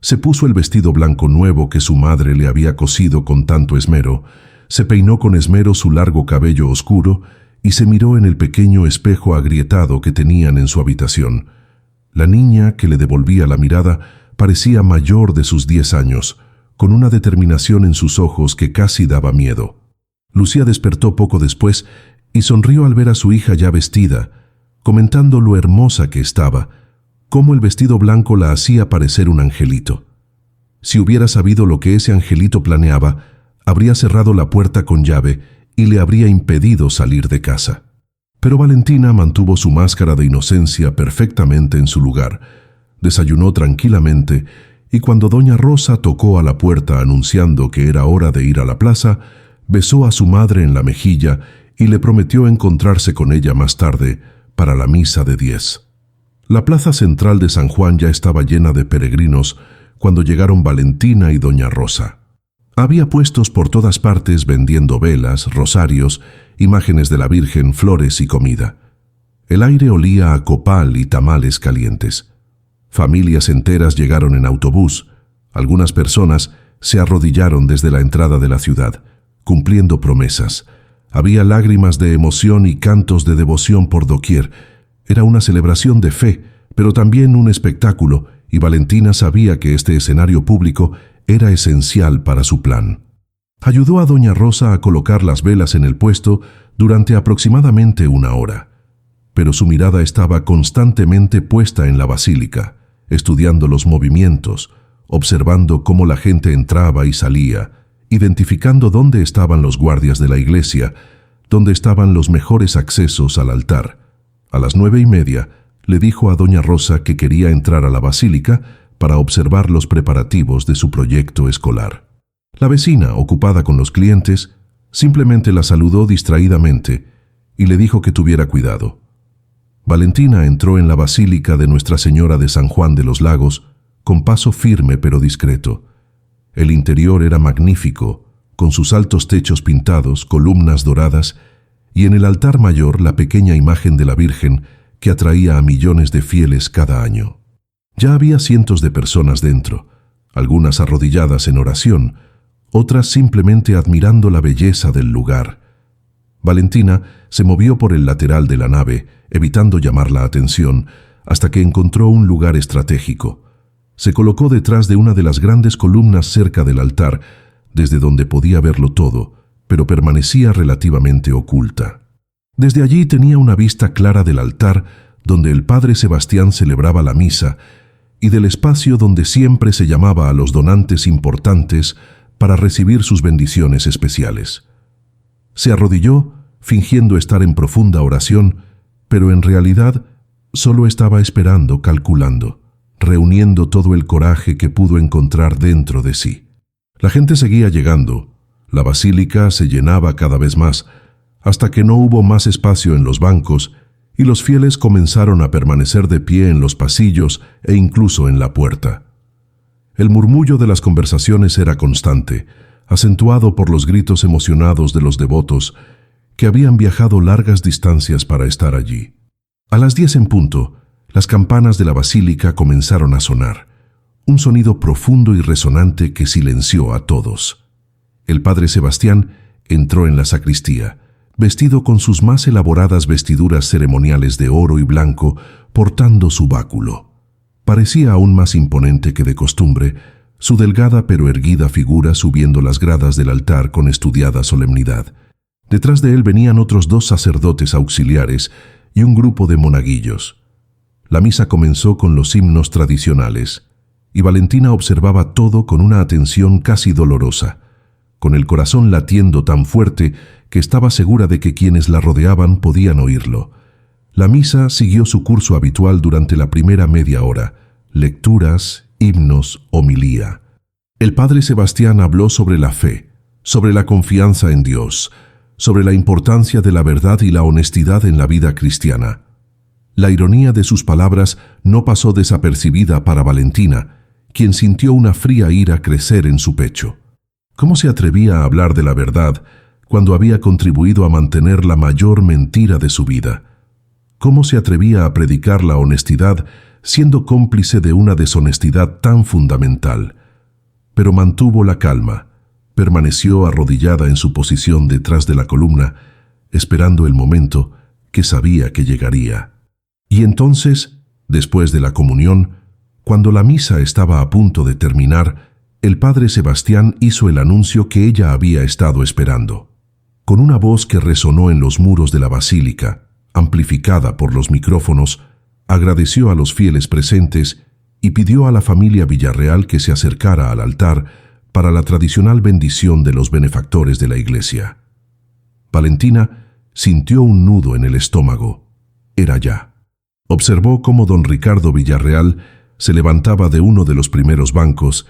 Se puso el vestido blanco nuevo que su madre le había cosido con tanto esmero, se peinó con esmero su largo cabello oscuro y se miró en el pequeño espejo agrietado que tenían en su habitación. La niña que le devolvía la mirada parecía mayor de sus 10 años, con una determinación en sus ojos que casi daba miedo. Lucía despertó poco después y sonrió al ver a su hija ya vestida, comentando lo hermosa que estaba, cómo el vestido blanco la hacía parecer un angelito. Si hubiera sabido lo que ese angelito planeaba, habría cerrado la puerta con llave y le habría impedido salir de casa. Pero Valentina mantuvo su máscara de inocencia perfectamente en su lugar. Desayunó tranquilamente y cuando doña Rosa tocó a la puerta anunciando que era hora de ir a la plaza, besó a su madre en la mejilla y le prometió encontrarse con ella más tarde para la misa de 10. La plaza central de San Juan ya estaba llena de peregrinos cuando llegaron Valentina y doña Rosa. Había puestos por todas partes vendiendo velas, rosarios, imágenes de la Virgen, flores y comida. El aire olía a copal y tamales calientes. Familias enteras llegaron en autobús. Algunas personas se arrodillaron desde la entrada de la ciudad, cumpliendo promesas. Había lágrimas de emoción y cantos de devoción por doquier. Era una celebración de fe, pero también un espectáculo, y Valentina sabía que este escenario público era esencial para su plan. Ayudó a doña Rosa a colocar las velas en el puesto durante aproximadamente 1 hora, pero su mirada estaba constantemente puesta en la basílica, estudiando los movimientos, observando cómo la gente entraba y salía, identificando dónde estaban los guardias de la iglesia, dónde estaban los mejores accesos al altar. A las 9:30 le dijo a doña Rosa que quería entrar a la basílica para observar los preparativos de su proyecto escolar. La vecina, ocupada con los clientes, simplemente la saludó distraídamente y le dijo que tuviera cuidado. Valentina entró en la basílica de Nuestra Señora de San Juan de los Lagos con paso firme pero discreto. El interior era magnífico, con sus altos techos pintados, columnas doradas y en el altar mayor la pequeña imagen de la Virgen que atraía a millones de fieles cada año. Ya había cientos de personas dentro, algunas arrodilladas en oración, otras simplemente admirando la belleza del lugar. Valentina se movió por el lateral de la nave, evitando llamar la atención, hasta que encontró un lugar estratégico. Se colocó detrás de una de las grandes columnas cerca del altar, desde donde podía verlo todo, pero permanecía relativamente oculta. Desde allí tenía una vista clara del altar donde el padre Sebastián celebraba la misa y del espacio donde siempre se llamaba a los donantes importantes para recibir sus bendiciones especiales. Se arrodilló, fingiendo estar en profunda oración, pero en realidad solo estaba esperando, calculando, reuniendo todo el coraje que pudo encontrar dentro de sí. La gente seguía llegando, la basílica se llenaba cada vez más, hasta que no hubo más espacio en los bancos y los fieles comenzaron a permanecer de pie en los pasillos e incluso en la puerta. El murmullo de las conversaciones era constante, acentuado por los gritos emocionados de los devotos que habían viajado largas distancias para estar allí. A las 10 en punto, las campanas de la basílica comenzaron a sonar, un sonido profundo y resonante que silenció a todos. El padre Sebastián entró en la sacristía, vestido con sus más elaboradas vestiduras ceremoniales de oro y blanco, portando su báculo. Parecía aún más imponente que de costumbre, su delgada pero erguida figura subiendo las gradas del altar con estudiada solemnidad. Detrás de él venían otros 2 sacerdotes auxiliares y un grupo de monaguillos. La misa comenzó con los himnos tradicionales, y Valentina observaba todo con una atención casi dolorosa, con el corazón latiendo tan fuerte que estaba segura de que quienes la rodeaban podían oírlo. La misa siguió su curso habitual durante la primera media hora: lecturas, himnos, homilía. El padre Sebastián habló sobre la fe, sobre la confianza en Dios, sobre la importancia de la verdad y la honestidad en la vida cristiana. La ironía de sus palabras no pasó desapercibida para Valentina, quien sintió una fría ira crecer en su pecho. ¿Cómo se atrevía a hablar de la verdad cuando había contribuido a mantener la mayor mentira de su vida? ¿Cómo se atrevía a predicar la honestidad siendo cómplice de una deshonestidad tan fundamental? Pero mantuvo la calma, permaneció arrodillada en su posición detrás de la columna, esperando el momento que sabía que llegaría. Y entonces, después de la comunión, cuando la misa estaba a punto de terminar, el padre Sebastián hizo el anuncio que ella había estado esperando. Con una voz que resonó en los muros de la basílica, amplificada por los micrófonos, agradeció a los fieles presentes y pidió a la familia Villarreal que se acercara al altar para la tradicional bendición de los benefactores de la iglesia. Valentina sintió un nudo en el estómago. Era ya. Observó cómo don Ricardo Villarreal se levantaba de uno de los primeros bancos,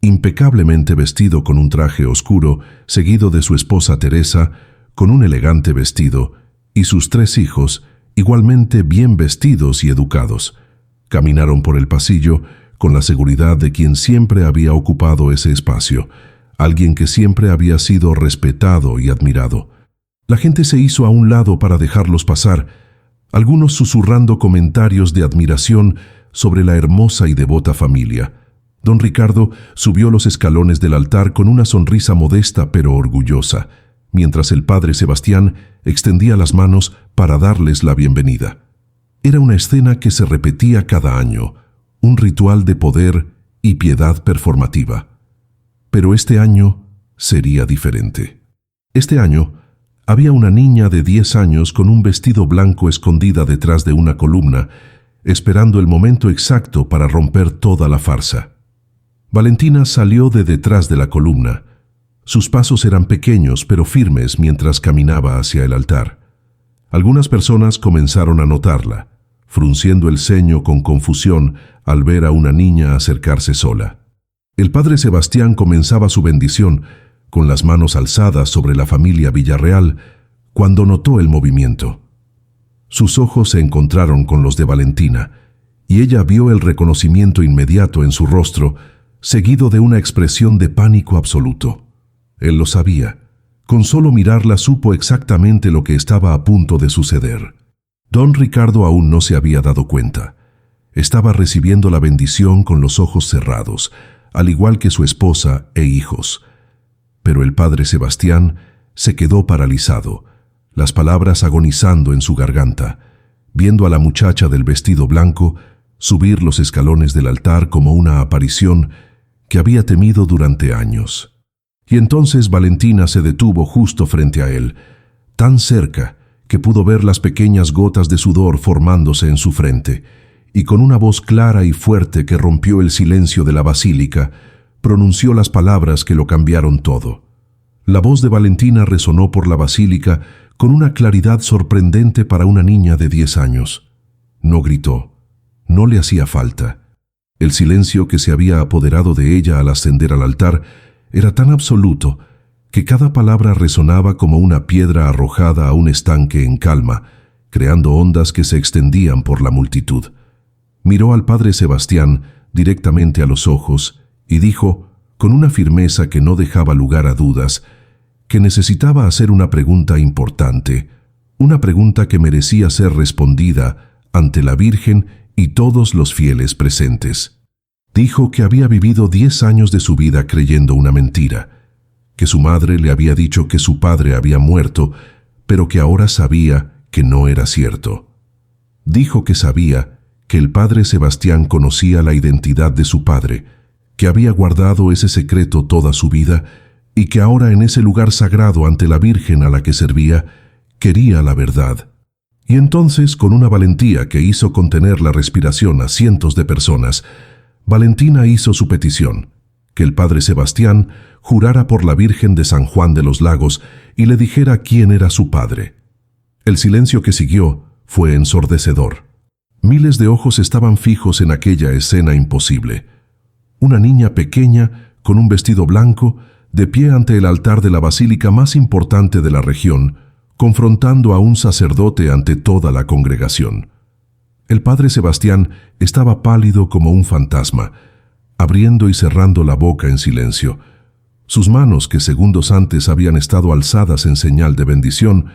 impecablemente vestido con un traje oscuro, seguido de su esposa Teresa, con un elegante vestido, y sus 3 hijos, igualmente bien vestidos y educados. Caminaron por el pasillo con la seguridad de quien siempre había ocupado ese espacio, alguien que siempre había sido respetado y admirado. La gente se hizo a un lado para dejarlos pasar, algunos susurrando comentarios de admiración sobre la hermosa y devota familia. Don Ricardo subió los escalones del altar con una sonrisa modesta pero orgullosa, mientras el padre Sebastián extendía las manos para darles la bienvenida. Era una escena que se repetía cada año, un ritual de poder y piedad performativa. Pero este año sería diferente. Este año había una niña de 10 años con un vestido blanco escondida detrás de una columna, esperando el momento exacto para romper toda la farsa. Valentina salió de detrás de la columna. Sus pasos eran pequeños pero firmes mientras caminaba hacia el altar. Algunas personas comenzaron a notarla, frunciendo el ceño con confusión al ver a una niña acercarse sola. El padre Sebastián comenzaba su bendición, con las manos alzadas sobre la familia Villarreal, cuando notó el movimiento. Sus ojos se encontraron con los de Valentina, y ella vio el reconocimiento inmediato en su rostro, seguido de una expresión de pánico absoluto. Él lo sabía. Con solo mirarla supo exactamente lo que estaba a punto de suceder. Don Ricardo aún no se había dado cuenta. Estaba recibiendo la bendición con los ojos cerrados, al igual que su esposa e hijos. Pero el padre Sebastián se quedó paralizado, las palabras agonizando en su garganta, viendo a la muchacha del vestido blanco subir los escalones del altar como una aparición que había temido durante años. Y entonces Valentina se detuvo justo frente a él, tan cerca que pudo ver las pequeñas gotas de sudor formándose en su frente, y con una voz clara y fuerte que rompió el silencio de la basílica, pronunció las palabras que lo cambiaron todo. La voz de Valentina resonó por la basílica con una claridad sorprendente para una niña de 10 años. No gritó, no le hacía falta. El silencio que se había apoderado de ella al ascender al altar era tan absoluto que cada palabra resonaba como una piedra arrojada a un estanque en calma, creando ondas que se extendían por la multitud. Miró al padre Sebastián directamente a los ojos y dijo, con una firmeza que no dejaba lugar a dudas, que necesitaba hacer una pregunta importante, una pregunta que merecía ser respondida ante la Virgen y todos los fieles presentes. Dijo que había vivido 10 años de su vida creyendo una mentira, que su madre le había dicho que su padre había muerto, pero que ahora sabía que no era cierto. Dijo que sabía que el padre Sebastián conocía la identidad de su padre, que había guardado ese secreto toda su vida y que ahora en ese lugar sagrado ante la Virgen a la que servía, quería la verdad. Y entonces, con una valentía que hizo contener la respiración a cientos de personas, Valentina hizo su petición, que el padre Sebastián jurara por la Virgen de San Juan de los Lagos y le dijera quién era su padre. El silencio que siguió fue ensordecedor. Miles de ojos estaban fijos en aquella escena imposible. Una niña pequeña, con un vestido blanco, de pie ante el altar de la basílica más importante de la región, confrontando a un sacerdote ante toda la congregación. El padre Sebastián estaba pálido como un fantasma, abriendo y cerrando la boca en silencio. Sus manos, que segundos antes habían estado alzadas en señal de bendición,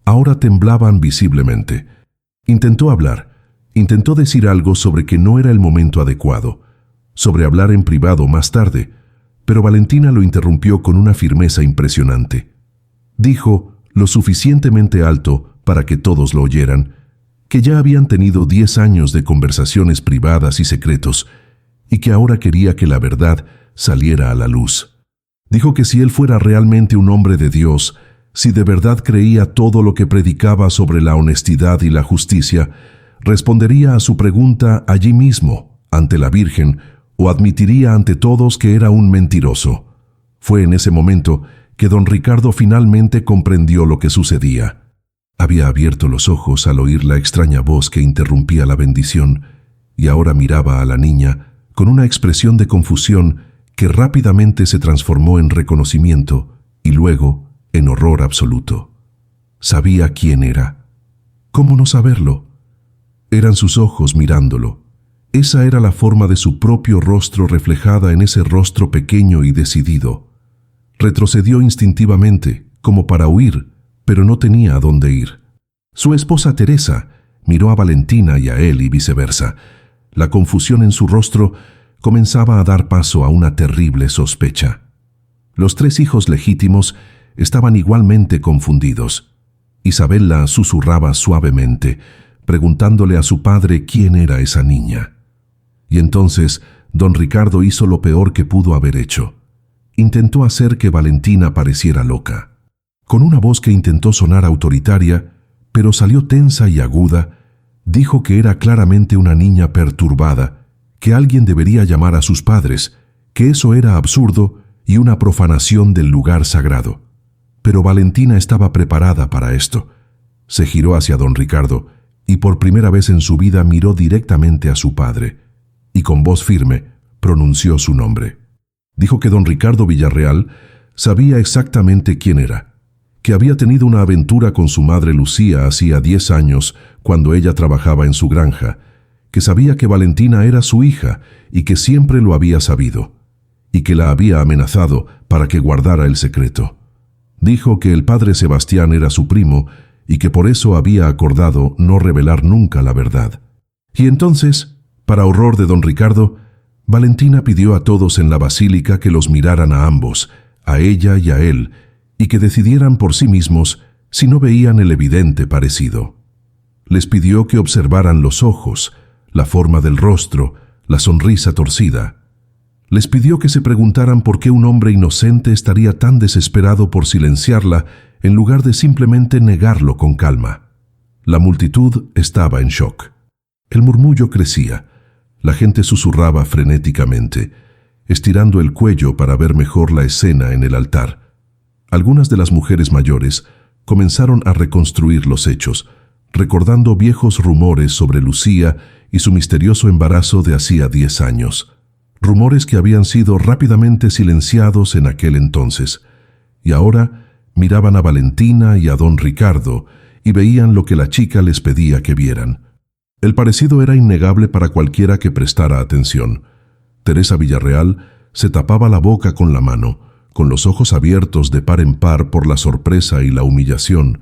ahora temblaban visiblemente. Intentó hablar, intentó decir algo sobre que no era el momento adecuado, sobre hablar en privado más tarde, pero Valentina lo interrumpió con una firmeza impresionante. Dijo, lo suficientemente alto para que todos lo oyeran, que ya habían tenido 10 años de conversaciones privadas y secretos, y que ahora quería que la verdad saliera a la luz. Dijo que si él fuera realmente un hombre de Dios, si de verdad creía todo lo que predicaba sobre la honestidad y la justicia, respondería a su pregunta allí mismo, ante la Virgen, o admitiría ante todos que era un mentiroso. Fue en ese momento que don Ricardo finalmente comprendió lo que sucedía. Había abierto los ojos al oír la extraña voz que interrumpía la bendición, y ahora miraba a la niña con una expresión de confusión que rápidamente se transformó en reconocimiento y luego en horror absoluto. Sabía quién era. ¿Cómo no saberlo? Eran sus ojos mirándolo. Esa era la forma de su propio rostro reflejada en ese rostro pequeño y decidido. Retrocedió instintivamente, como para huir, pero no tenía a dónde ir. Su esposa Teresa miró a Valentina y a él y viceversa. La confusión en su rostro comenzaba a dar paso a una terrible sospecha. Los 3 hijos legítimos estaban igualmente confundidos. Isabella susurraba suavemente, preguntándole a su padre quién era esa niña. Y entonces don Ricardo hizo lo peor que pudo haber hecho. Intentó hacer que Valentina pareciera loca. Con una voz que intentó sonar autoritaria, pero salió tensa y aguda, dijo que era claramente una niña perturbada, que alguien debería llamar a sus padres, que eso era absurdo y una profanación del lugar sagrado. Pero Valentina estaba preparada para esto. Se giró hacia don Ricardo y por primera vez en su vida miró directamente a su padre, y con voz firme pronunció su nombre. Dijo que don Ricardo Villarreal sabía exactamente quién era, que había tenido una aventura con su madre Lucía hacía 10 años cuando ella trabajaba en su granja, que sabía que Valentina era su hija y que siempre lo había sabido, y que la había amenazado para que guardara el secreto. Dijo que el padre Sebastián era su primo y que por eso había acordado no revelar nunca la verdad. Y entonces, para horror de don Ricardo, Valentina pidió a todos en la basílica que los miraran a ambos, a ella y a él, y que decidieran por sí mismos si no veían el evidente parecido. Les pidió que observaran los ojos, la forma del rostro, la sonrisa torcida. Les pidió que se preguntaran por qué un hombre inocente estaría tan desesperado por silenciarla en lugar de simplemente negarlo con calma. La multitud estaba en shock. El murmullo crecía. La gente susurraba frenéticamente, estirando el cuello para ver mejor la escena en el altar. Algunas de las mujeres mayores comenzaron a reconstruir los hechos, recordando viejos rumores sobre Lucía y su misterioso embarazo de hacía 10 años. Rumores que habían sido rápidamente silenciados en aquel entonces, y ahora miraban a Valentina y a don Ricardo y veían lo que la chica les pedía que vieran. El parecido era innegable para cualquiera que prestara atención. Teresa Villarreal se tapaba la boca con la mano, con los ojos abiertos de par en par por la sorpresa y la humillación,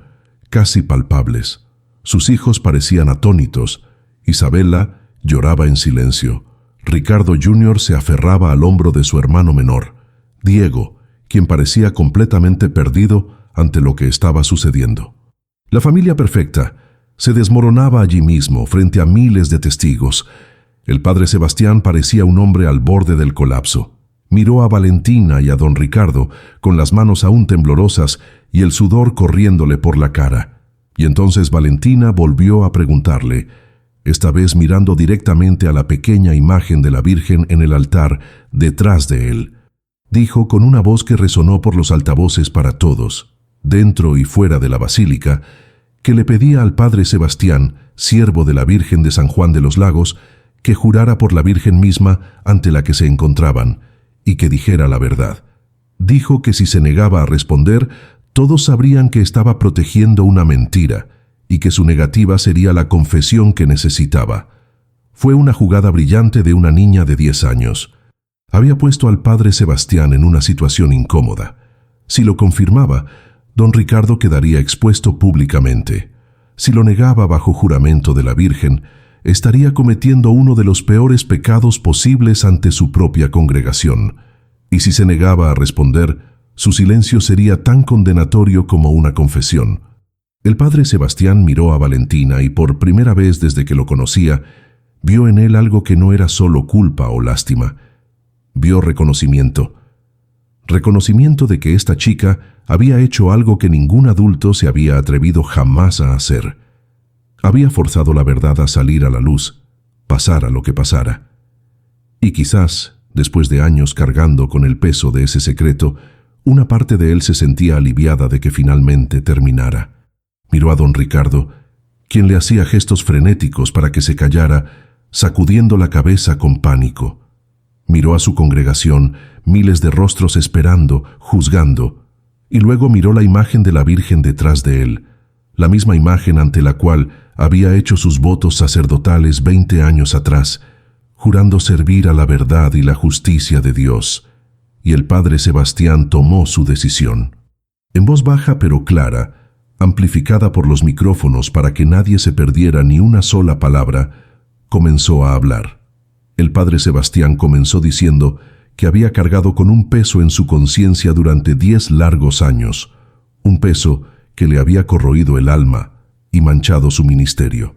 casi palpables. Sus hijos parecían atónitos. Isabella lloraba en silencio. Ricardo Jr. se aferraba al hombro de su hermano menor, Diego, quien parecía completamente perdido ante lo que estaba sucediendo. La familia perfecta se desmoronaba allí mismo frente a miles de testigos. El padre Sebastián parecía un hombre al borde del colapso. Miró a Valentina y a don Ricardo con las manos aún temblorosas y el sudor corriéndole por la cara. Y entonces Valentina volvió a preguntarle, esta vez mirando directamente a la pequeña imagen de la Virgen en el altar detrás de él. Dijo con una voz que resonó por los altavoces para todos, dentro y fuera de la basílica, que le pedía al padre Sebastián, siervo de la Virgen de San Juan de los Lagos, que jurara por la Virgen misma ante la que se encontraban, y que dijera la verdad. Dijo que si se negaba a responder, todos sabrían que estaba protegiendo una mentira, y que su negativa sería la confesión que necesitaba. Fue una jugada brillante de una niña de 10 años. Había puesto al padre Sebastián en una situación incómoda. Si lo confirmaba, don Ricardo quedaría expuesto públicamente. Si lo negaba bajo juramento de la Virgen, estaría cometiendo uno de los peores pecados posibles ante su propia congregación. Y si se negaba a responder, su silencio sería tan condenatorio como una confesión. El padre Sebastián miró a Valentina y por primera vez desde que lo conocía, vio en él algo que no era solo culpa o lástima. Vio reconocimiento. Reconocimiento de que esta chica había hecho algo que ningún adulto se había atrevido jamás a hacer. Había forzado la verdad a salir a la luz, pasara lo que pasara. Y quizás, después de años cargando con el peso de ese secreto, una parte de él se sentía aliviada de que finalmente terminara. Miró a don Ricardo, quien le hacía gestos frenéticos para que se callara, sacudiendo la cabeza con pánico. Miró a su congregación, miles de rostros esperando, juzgando, y luego miró la imagen de la Virgen detrás de él, la misma imagen ante la cual había hecho sus votos sacerdotales 20 años atrás, jurando servir a la verdad y la justicia de Dios. Y el padre Sebastián tomó su decisión. En voz baja pero clara, amplificada por los micrófonos para que nadie se perdiera ni una sola palabra, comenzó a hablar. El padre Sebastián comenzó diciendo que había cargado con un peso en su conciencia durante 10 largos años, un peso que le había corroído el alma y manchado su ministerio.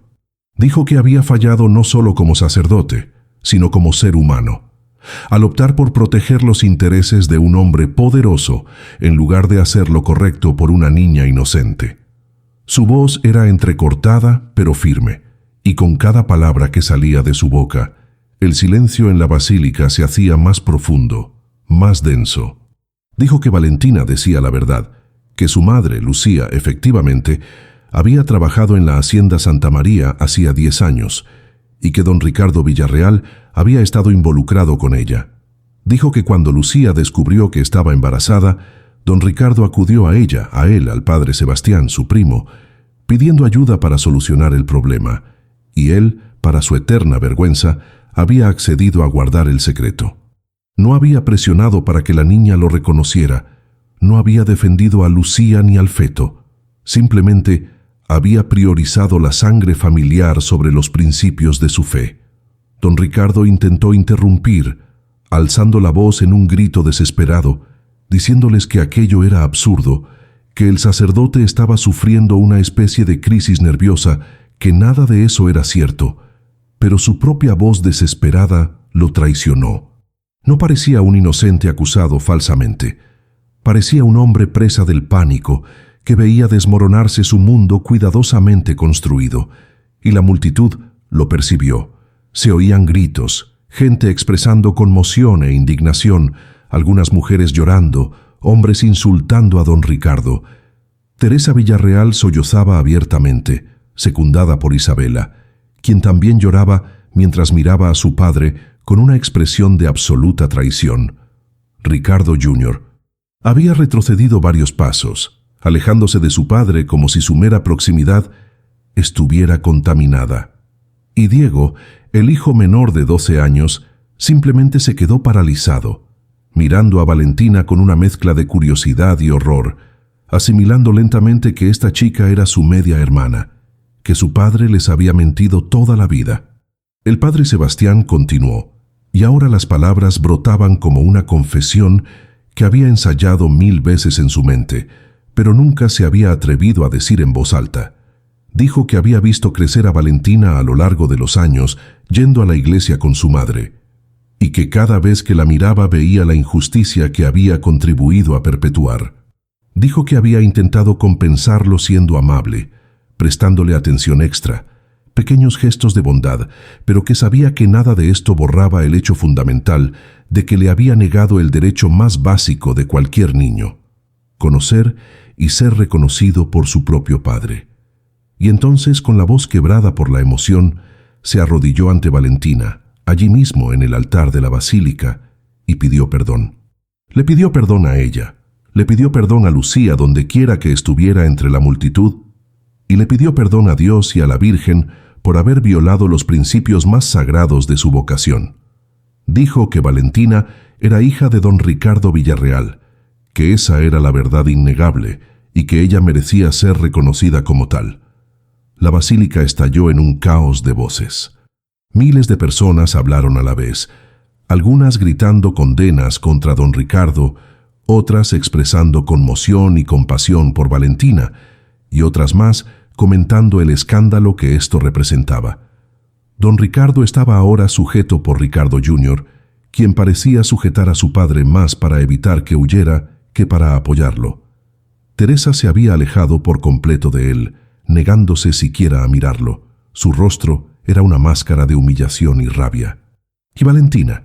Dijo que había fallado no solo como sacerdote, sino como ser humano, al optar por proteger los intereses de un hombre poderoso en lugar de hacer lo correcto por una niña inocente. Su voz era entrecortada pero firme, y con cada palabra que salía de su boca, el silencio en la basílica se hacía más profundo, más denso. Dijo que Valentina decía la verdad, que su madre, Lucía, efectivamente, había trabajado en la hacienda Santa María hacía 10 años, y que don Ricardo Villarreal había estado involucrado con ella. Dijo que cuando Lucía descubrió que estaba embarazada, don Ricardo acudió a ella, a él, al padre Sebastián, su primo, pidiendo ayuda para solucionar el problema, y él, para su eterna vergüenza, había accedido a guardar el secreto. No había presionado para que la niña lo reconociera, no había defendido a Lucía ni al feto, simplemente había priorizado la sangre familiar sobre los principios de su fe. Don Ricardo intentó interrumpir, alzando la voz en un grito desesperado, diciéndoles que aquello era absurdo, que el sacerdote estaba sufriendo una especie de crisis nerviosa, que nada de eso era cierto, pero su propia voz desesperada lo traicionó. No parecía un inocente acusado falsamente, parecía un hombre presa del pánico, que veía desmoronarse su mundo cuidadosamente construido, y la multitud lo percibió. Se oían gritos, gente expresando conmoción e indignación, algunas mujeres llorando, hombres insultando a don Ricardo. Teresa Villarreal sollozaba abiertamente, secundada por Isabela, quien también lloraba mientras miraba a su padre con una expresión de absoluta traición. Ricardo Jr. había retrocedido varios pasos, alejándose de su padre como si su mera proximidad estuviera contaminada. Y Diego, el hijo menor de 12 años, simplemente se quedó paralizado, mirando a Valentina con una mezcla de curiosidad y horror, asimilando lentamente que esta chica era su media hermana, que su padre les había mentido toda la vida. El padre Sebastián continuó, y ahora las palabras brotaban como una confesión que había ensayado 1000 veces en su mente, pero nunca se había atrevido a decir en voz alta. Dijo que había visto crecer a Valentina a lo largo de los años yendo a la iglesia con su madre, y que cada vez que la miraba veía la injusticia que había contribuido a perpetuar. Dijo que había intentado compensarlo siendo amable, prestándole atención extra, pequeños gestos de bondad, pero que sabía que nada de esto borraba el hecho fundamental de que le había negado el derecho más básico de cualquier niño: conocer y ser reconocido por su propio padre. Y entonces, con la voz quebrada por la emoción, se arrodilló ante Valentina, allí mismo en el altar de la basílica, y pidió perdón. Le pidió perdón a ella, le pidió perdón a Lucía donde quiera que estuviera entre la multitud, y le pidió perdón a Dios y a la Virgen por haber violado los principios más sagrados de su vocación. Dijo que Valentina era hija de don Ricardo Villarreal, que esa era la verdad innegable y que ella merecía ser reconocida como tal. La basílica estalló en un caos de voces. Miles de personas hablaron a la vez, algunas gritando condenas contra don Ricardo, otras expresando conmoción y compasión por Valentina, y otras más comentando el escándalo que esto representaba. Don Ricardo estaba ahora sujeto por Ricardo Jr., quien parecía sujetar a su padre más para evitar que huyera que para apoyarlo. Teresa se había alejado por completo de él, negándose siquiera a mirarlo. Su rostro era una máscara de humillación y rabia. Y Valentina,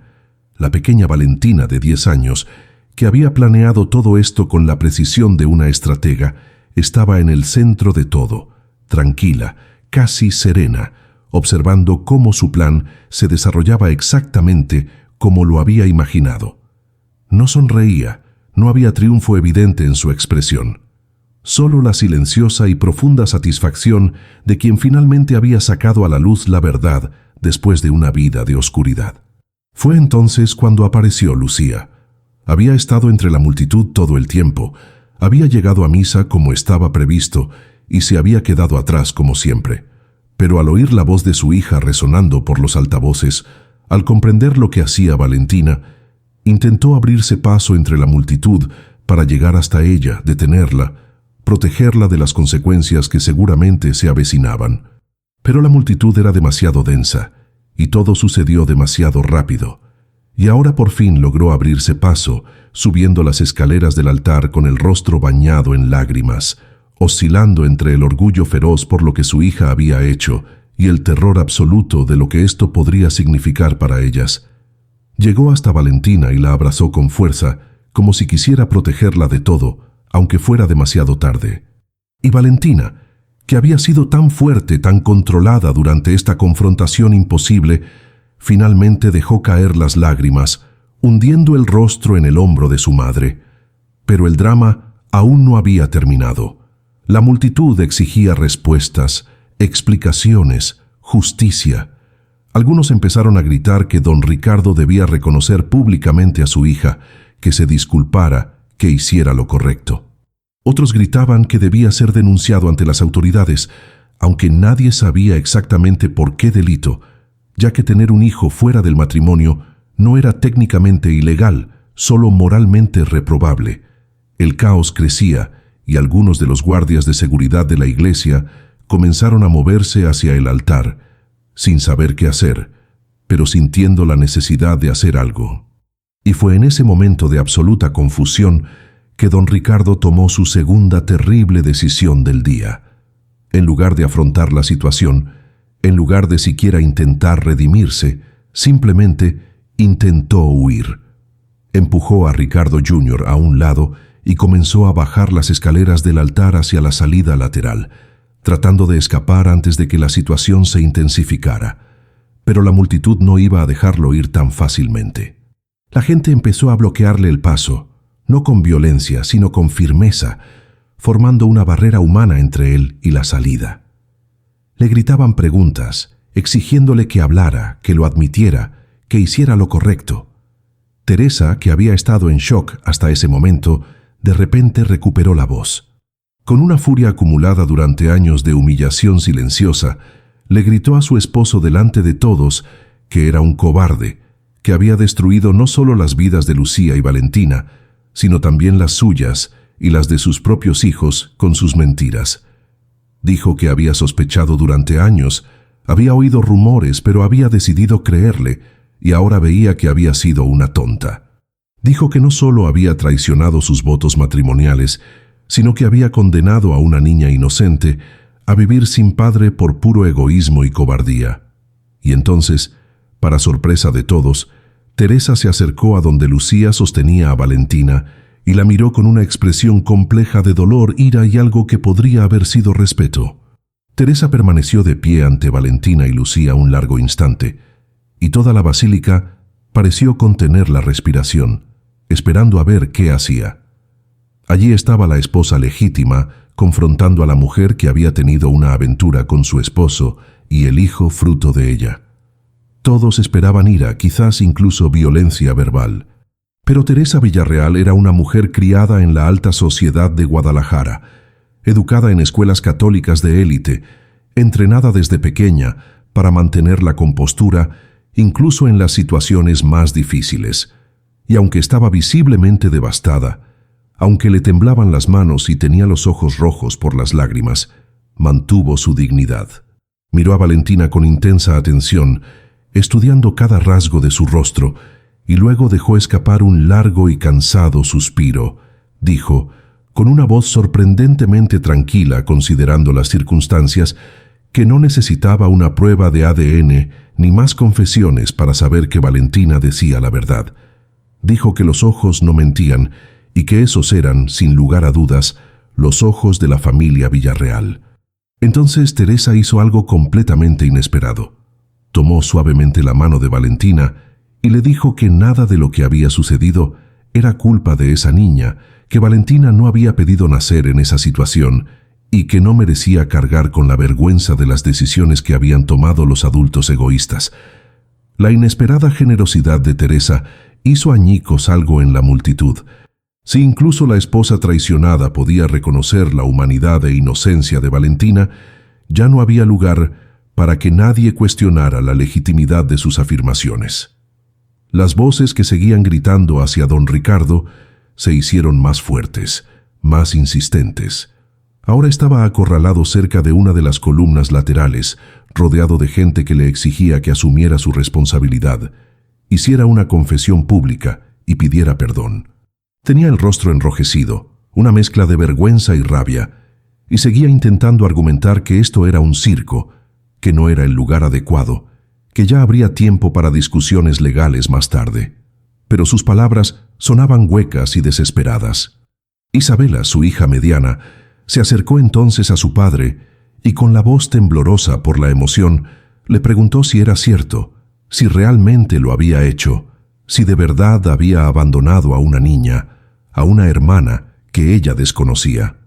la pequeña Valentina de 10 años, que había planeado todo esto con la precisión de una estratega, estaba en el centro de todo, tranquila, casi serena, observando cómo su plan se desarrollaba exactamente como lo había imaginado. No sonreía, no había triunfo evidente en su expresión. Solo la silenciosa y profunda satisfacción de quien finalmente había sacado a la luz la verdad después de una vida de oscuridad. Fue entonces cuando apareció Lucía. Había estado entre la multitud todo el tiempo, había llegado a misa como estaba previsto y se había quedado atrás como siempre. Pero al oír la voz de su hija resonando por los altavoces, al comprender lo que hacía Valentina, intentó abrirse paso entre la multitud para llegar hasta ella, detenerla, protegerla de las consecuencias que seguramente se avecinaban. Pero la multitud era demasiado densa, y todo sucedió demasiado rápido. Y ahora por fin logró abrirse paso, subiendo las escaleras del altar con el rostro bañado en lágrimas, oscilando entre el orgullo feroz por lo que su hija había hecho y el terror absoluto de lo que esto podría significar para ellas. Llegó hasta Valentina y la abrazó con fuerza, como si quisiera protegerla de todo, aunque fuera demasiado tarde. Y Valentina, que había sido tan fuerte, tan controlada durante esta confrontación imposible, finalmente dejó caer las lágrimas, hundiendo el rostro en el hombro de su madre. Pero el drama aún no había terminado. La multitud exigía respuestas, explicaciones, justicia. Algunos empezaron a gritar que don Ricardo debía reconocer públicamente a su hija, que se disculpara, que hiciera lo correcto. Otros gritaban que debía ser denunciado ante las autoridades, aunque nadie sabía exactamente por qué delito, ya que tener un hijo fuera del matrimonio no era técnicamente ilegal, solo moralmente reprobable. El caos crecía y algunos de los guardias de seguridad de la iglesia comenzaron a moverse hacia el altar, sin saber qué hacer, pero sintiendo la necesidad de hacer algo. Y fue en ese momento de absoluta confusión que don Ricardo tomó su segunda terrible decisión del día. En lugar de afrontar la situación, en lugar de siquiera intentar redimirse, simplemente intentó huir. Empujó a Ricardo Jr. a un lado y comenzó a bajar las escaleras del altar hacia la salida lateral, tratando de escapar antes de que la situación se intensificara. Pero la multitud no iba a dejarlo ir tan fácilmente. La gente empezó a bloquearle el paso, no con violencia, sino con firmeza, formando una barrera humana entre él y la salida. Le gritaban preguntas, exigiéndole que hablara, que lo admitiera, que hiciera lo correcto. Teresa, que había estado en shock hasta ese momento, de repente recuperó la voz. Con una furia acumulada durante años de humillación silenciosa, le gritó a su esposo delante de todos que era un cobarde, que había destruido no solo las vidas de Lucía y Valentina, sino también las suyas y las de sus propios hijos con sus mentiras. Dijo que había sospechado durante años, había oído rumores, pero había decidido creerle, y ahora veía que había sido una tonta. Dijo que no solo había traicionado sus votos matrimoniales, sino que había condenado a una niña inocente a vivir sin padre por puro egoísmo y cobardía. Y entonces, para sorpresa de todos, Teresa se acercó a donde Lucía sostenía a Valentina y la miró con una expresión compleja de dolor, ira y algo que podría haber sido respeto. Teresa permaneció de pie ante Valentina y Lucía un largo instante, y toda la basílica pareció contener la respiración, esperando a ver qué hacía. Allí estaba la esposa legítima, confrontando a la mujer que había tenido una aventura con su esposo y el hijo fruto de ella. Todos esperaban ira, quizás incluso violencia verbal. Pero Teresa Villarreal era una mujer criada en la alta sociedad de Guadalajara, educada en escuelas católicas de élite, entrenada desde pequeña para mantener la compostura incluso en las situaciones más difíciles. Y aunque estaba visiblemente devastada, aunque le temblaban las manos y tenía los ojos rojos por las lágrimas, mantuvo su dignidad. Miró a Valentina con intensa atención, estudiando cada rasgo de su rostro, y luego dejó escapar un largo y cansado suspiro. Dijo, con una voz sorprendentemente tranquila considerando las circunstancias, que no necesitaba una prueba de ADN ni más confesiones para saber que Valentina decía la verdad. Dijo que los ojos no mentían y que esos eran, sin lugar a dudas, los ojos de la familia Villarreal. Entonces Teresa hizo algo completamente inesperado. Tomó suavemente la mano de Valentina y le dijo que nada de lo que había sucedido era culpa de esa niña, que Valentina no había pedido nacer en esa situación y que no merecía cargar con la vergüenza de las decisiones que habían tomado los adultos egoístas. La inesperada generosidad de Teresa hizo añicos algo en la multitud. Si incluso la esposa traicionada podía reconocer la humanidad e inocencia de Valentina, ya no había lugar para que nadie cuestionara la legitimidad de sus afirmaciones. Las voces que seguían gritando hacia don Ricardo se hicieron más fuertes, más insistentes. Ahora estaba acorralado cerca de una de las columnas laterales, rodeado de gente que le exigía que asumiera su responsabilidad, hiciera una confesión pública y pidiera perdón. Tenía el rostro enrojecido, una mezcla de vergüenza y rabia, y seguía intentando argumentar que esto era un circo, que no era el lugar adecuado, que ya habría tiempo para discusiones legales más tarde. Pero sus palabras sonaban huecas y desesperadas. Isabela, su hija mediana, se acercó entonces a su padre y con la voz temblorosa por la emoción le preguntó si era cierto, si realmente lo había hecho, si de verdad había abandonado a una niña, a una hermana que ella desconocía.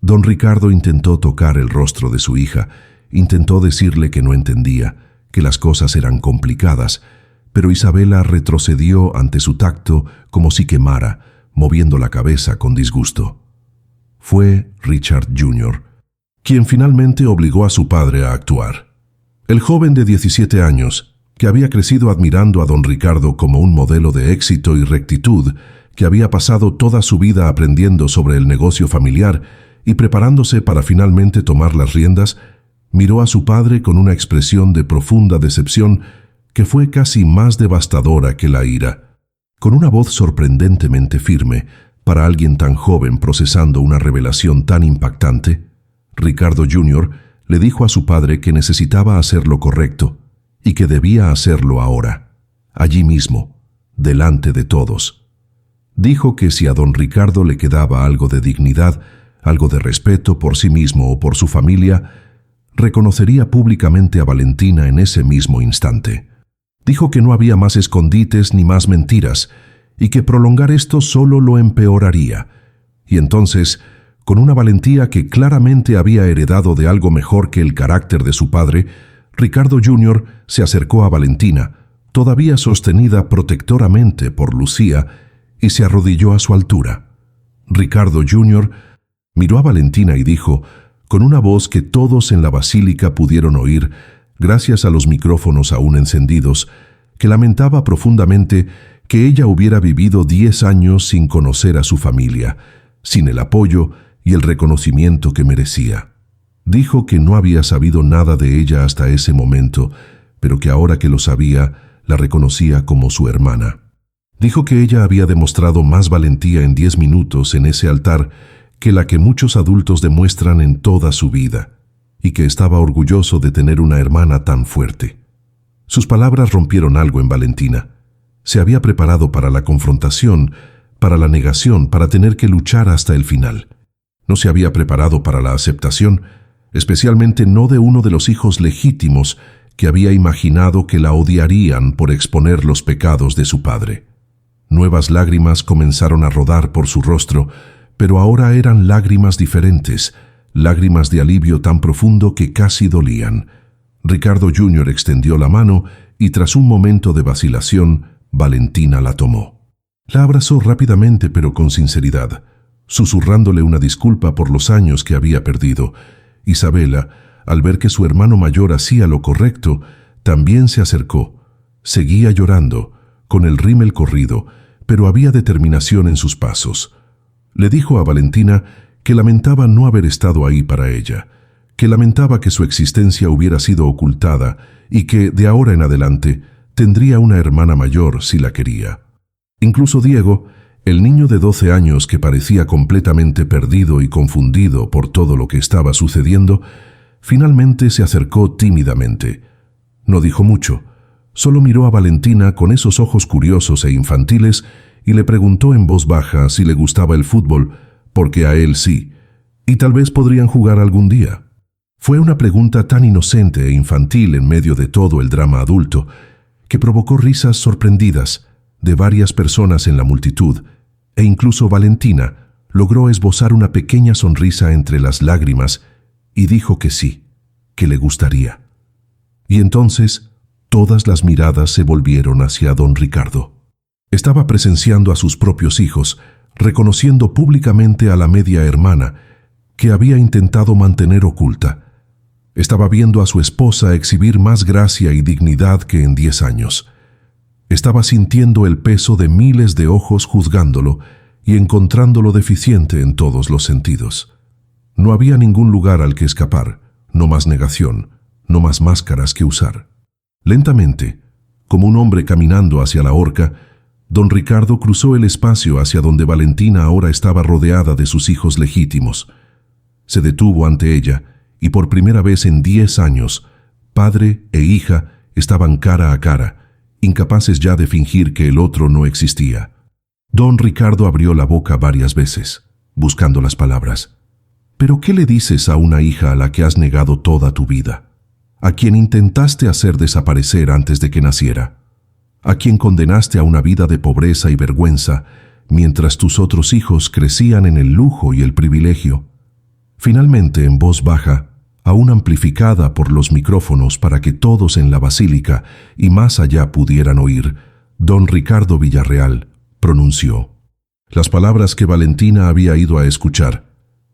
Don Ricardo intentó tocar el rostro de su hija, intentó decirle que no entendía, que las cosas eran complicadas, pero Isabela retrocedió ante su tacto como si quemara, moviendo la cabeza con disgusto. Fue Richard Jr., quien finalmente obligó a su padre a actuar. El joven de 17 años, que había crecido admirando a don Ricardo como un modelo de éxito y rectitud, que había pasado toda su vida aprendiendo sobre el negocio familiar y preparándose para finalmente tomar las riendas, miró a su padre con una expresión de profunda decepción que fue casi más devastadora que la ira. Con una voz sorprendentemente firme, para alguien tan joven procesando una revelación tan impactante, Ricardo Jr. le dijo a su padre que necesitaba hacer lo correcto y que debía hacerlo ahora, allí mismo, delante de todos. Dijo que si a don Ricardo le quedaba algo de dignidad, algo de respeto por sí mismo o por su familia, reconocería públicamente a Valentina en ese mismo instante. Dijo que no había más escondites ni más mentiras, y que prolongar esto solo lo empeoraría. Y entonces, con una valentía que claramente había heredado de algo mejor que el carácter de su padre, Ricardo Jr. se acercó a Valentina, todavía sostenida protectoramente por Lucía, y se arrodilló a su altura. Ricardo Jr. miró a Valentina y dijo, con una voz que todos en la basílica pudieron oír, gracias a los micrófonos aún encendidos, que lamentaba profundamente que ella hubiera vivido 10 años sin conocer a su familia, sin el apoyo y el reconocimiento que merecía. Dijo que no había sabido nada de ella hasta ese momento, pero que ahora que lo sabía, la reconocía como su hermana. Dijo que ella había demostrado más valentía en 10 minutos en ese altar que la que muchos adultos demuestran en toda su vida, y que estaba orgulloso de tener una hermana tan fuerte. Sus palabras rompieron algo en Valentina. Se había preparado para la confrontación, para la negación, para tener que luchar hasta el final. No se había preparado para la aceptación, especialmente no de uno de los hijos legítimos que había imaginado que la odiarían por exponer los pecados de su padre. Nuevas lágrimas comenzaron a rodar por su rostro, pero ahora eran lágrimas diferentes, lágrimas de alivio tan profundo que casi dolían. Ricardo Jr. extendió la mano y tras un momento de vacilación, Valentina la tomó. La abrazó rápidamente pero con sinceridad, susurrándole una disculpa por los años que había perdido. Isabela, al ver que su hermano mayor hacía lo correcto, también se acercó. Seguía llorando, con el rímel corrido, pero había determinación en sus pasos. Le dijo a Valentina que lamentaba no haber estado ahí para ella, que lamentaba que su existencia hubiera sido ocultada y que, de ahora en adelante, tendría una hermana mayor si la quería. Incluso Diego, el niño de 12 años que parecía completamente perdido y confundido por todo lo que estaba sucediendo, finalmente se acercó tímidamente. No dijo mucho, solo miró a Valentina con esos ojos curiosos e infantiles y le preguntó en voz baja si le gustaba el fútbol, porque a él sí, y tal vez podrían jugar algún día. Fue una pregunta tan inocente e infantil en medio de todo el drama adulto, que provocó risas sorprendidas de varias personas en la multitud, e incluso Valentina logró esbozar una pequeña sonrisa entre las lágrimas y dijo que sí, que le gustaría. Y entonces todas las miradas se volvieron hacia don Ricardo. Estaba presenciando a sus propios hijos, reconociendo públicamente a la media hermana, que había intentado mantener oculta. Estaba viendo a su esposa exhibir más gracia y dignidad que en 10 años. Estaba sintiendo el peso de miles de ojos juzgándolo y encontrándolo deficiente en todos los sentidos. No había ningún lugar al que escapar, no más negación, no más máscaras que usar. Lentamente, como un hombre caminando hacia la horca, don Ricardo cruzó el espacio hacia donde Valentina ahora estaba rodeada de sus hijos legítimos. Se detuvo ante ella y por primera vez en 10 años, padre e hija estaban cara a cara, incapaces ya de fingir que el otro no existía. Don Ricardo abrió la boca varias veces, buscando las palabras. ¿Pero qué le dices a una hija a la que has negado toda tu vida? ¿A quien intentaste hacer desaparecer antes de que naciera? ¿A quien condenaste a una vida de pobreza y vergüenza mientras tus otros hijos crecían en el lujo y el privilegio? Finalmente, en voz baja, aún amplificada por los micrófonos para que todos en la basílica y más allá pudieran oír, don Ricardo Villarreal pronunció las palabras que Valentina había ido a escuchar.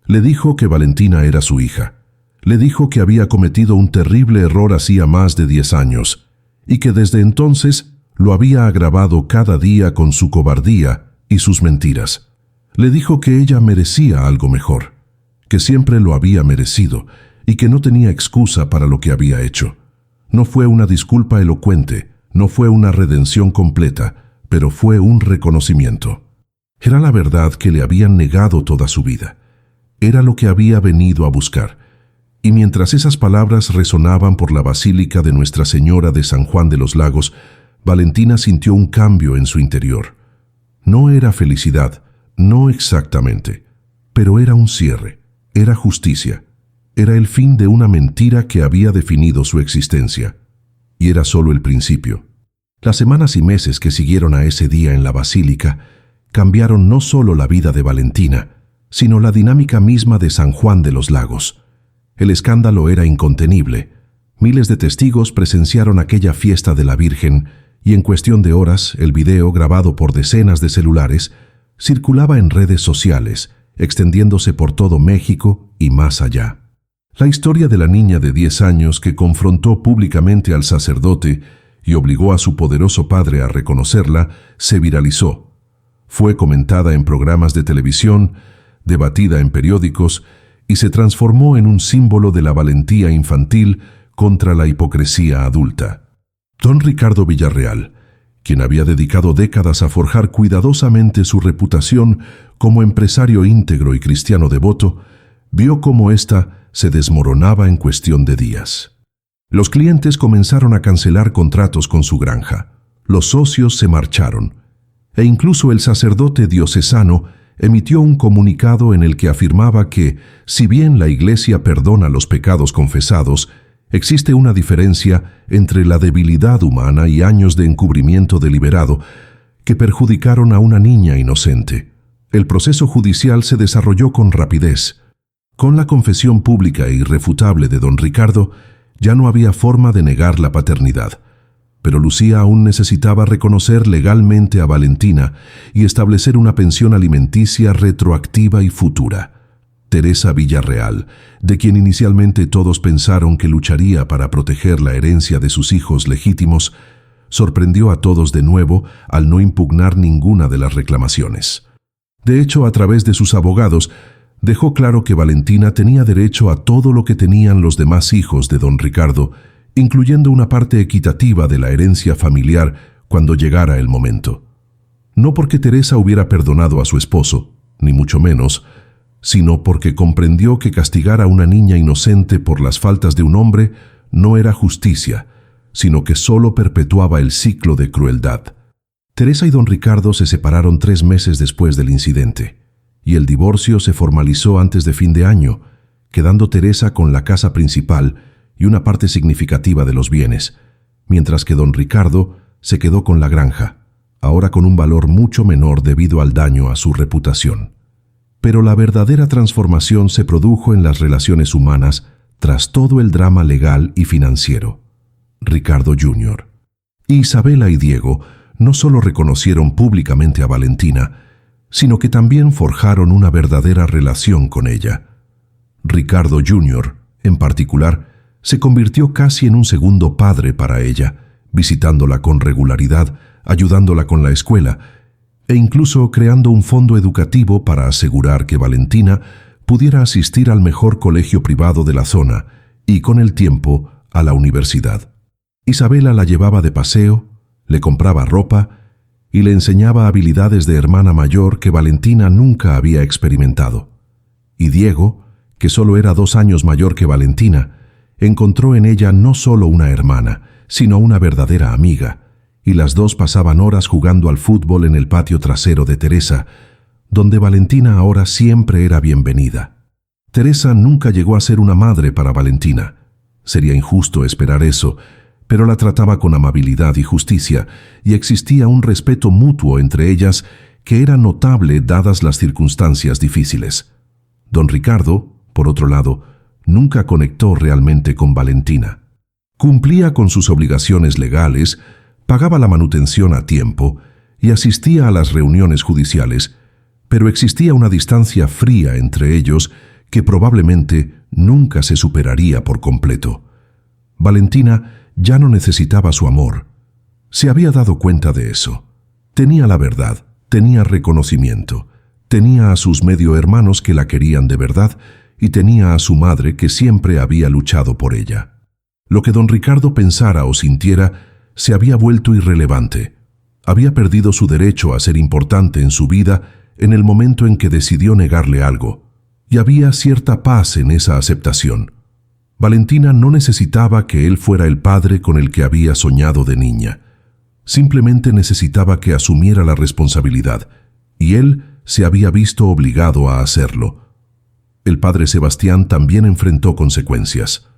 Le dijo que Valentina era su hija. Le dijo que había cometido un terrible error hacía más de 10 años y que desde entonces lo había agravado cada día con su cobardía y sus mentiras. Le dijo que ella merecía algo mejor, que siempre lo había merecido y que no tenía excusa para lo que había hecho. No fue una disculpa elocuente, no fue una redención completa, pero fue un reconocimiento. Era la verdad que le habían negado toda su vida. Era lo que había venido a buscar. Y mientras esas palabras resonaban por la basílica de Nuestra Señora de San Juan de los Lagos, Valentina sintió un cambio en su interior. No era felicidad, no exactamente, pero era un cierre, era justicia. Era el fin de una mentira que había definido su existencia. Y era solo el principio. Las semanas y meses que siguieron a ese día en la basílica cambiaron no solo la vida de Valentina, sino la dinámica misma de San Juan de los Lagos. El escándalo era incontenible. Miles de testigos presenciaron aquella fiesta de la Virgen y en cuestión de horas el video, grabado por decenas de celulares, circulaba en redes sociales, extendiéndose por todo México y más allá. La historia de la niña de 10 años que confrontó públicamente al sacerdote y obligó a su poderoso padre a reconocerla se viralizó. Fue comentada en programas de televisión, debatida en periódicos y se transformó en un símbolo de la valentía infantil contra la hipocresía adulta. Don Ricardo Villarreal, quien había dedicado décadas a forjar cuidadosamente su reputación como empresario íntegro y cristiano devoto, vio cómo ésta se desmoronaba en cuestión de días. Los clientes comenzaron a cancelar contratos con su granja, los socios se marcharon, e incluso el sacerdote diocesano emitió un comunicado en el que afirmaba que, si bien la Iglesia perdona los pecados confesados, existe una diferencia entre la debilidad humana y años de encubrimiento deliberado que perjudicaron a una niña inocente. El proceso judicial se desarrolló con rapidez. Con la confesión pública e irrefutable de don Ricardo, ya no había forma de negar la paternidad. Pero Lucía aún necesitaba reconocer legalmente a Valentina y establecer una pensión alimenticia retroactiva y futura. Teresa Villarreal, de quien inicialmente todos pensaron que lucharía para proteger la herencia de sus hijos legítimos, sorprendió a todos de nuevo al no impugnar ninguna de las reclamaciones. De hecho, a través de sus abogados, dejó claro que Valentina tenía derecho a todo lo que tenían los demás hijos de don Ricardo, incluyendo una parte equitativa de la herencia familiar cuando llegara el momento. No porque Teresa hubiera perdonado a su esposo, ni mucho menos, sino porque comprendió que castigar a una niña inocente por las faltas de un hombre no era justicia, sino que solo perpetuaba el ciclo de crueldad. Teresa y don Ricardo se separaron 3 meses después del incidente, y el divorcio se formalizó antes de fin de año, quedando Teresa con la casa principal y una parte significativa de los bienes, mientras que don Ricardo se quedó con la granja, ahora con un valor mucho menor debido al daño a su reputación. Pero la verdadera transformación se produjo en las relaciones humanas tras todo el drama legal y financiero. Ricardo Jr. Isabela y Diego no solo reconocieron públicamente a Valentina, sino que también forjaron una verdadera relación con ella. Ricardo Jr., en particular, se convirtió casi en un segundo padre para ella, visitándola con regularidad, ayudándola con la escuela, e incluso creando un fondo educativo para asegurar que Valentina pudiera asistir al mejor colegio privado de la zona y, con el tiempo, a la universidad. Isabela la llevaba de paseo, le compraba ropa y le enseñaba habilidades de hermana mayor que Valentina nunca había experimentado. Y Diego, que solo era 2 años mayor que Valentina, encontró en ella no solo una hermana, sino una verdadera amiga, y las dos pasaban horas jugando al fútbol en el patio trasero de Teresa, donde Valentina ahora siempre era bienvenida. Teresa nunca llegó a ser una madre para Valentina. Sería injusto esperar eso, pero la trataba con amabilidad y justicia, y existía un respeto mutuo entre ellas que era notable dadas las circunstancias difíciles. Don Ricardo, por otro lado, nunca conectó realmente con Valentina. Cumplía con sus obligaciones legales, pagaba la manutención a tiempo y asistía a las reuniones judiciales, pero existía una distancia fría entre ellos que probablemente nunca se superaría por completo. Valentina ya no necesitaba su amor. Se había dado cuenta de eso. Tenía la verdad, tenía reconocimiento, tenía a sus medio hermanos que la querían de verdad y tenía a su madre que siempre había luchado por ella. Lo que don Ricardo pensara o sintiera se había vuelto irrelevante. Había perdido su derecho a ser importante en su vida en el momento en que decidió negarle algo, y había cierta paz en esa aceptación. Valentina no necesitaba que él fuera el padre con el que había soñado de niña. Simplemente necesitaba que asumiera la responsabilidad, y él se había visto obligado a hacerlo. El padre Sebastián también enfrentó consecuencias.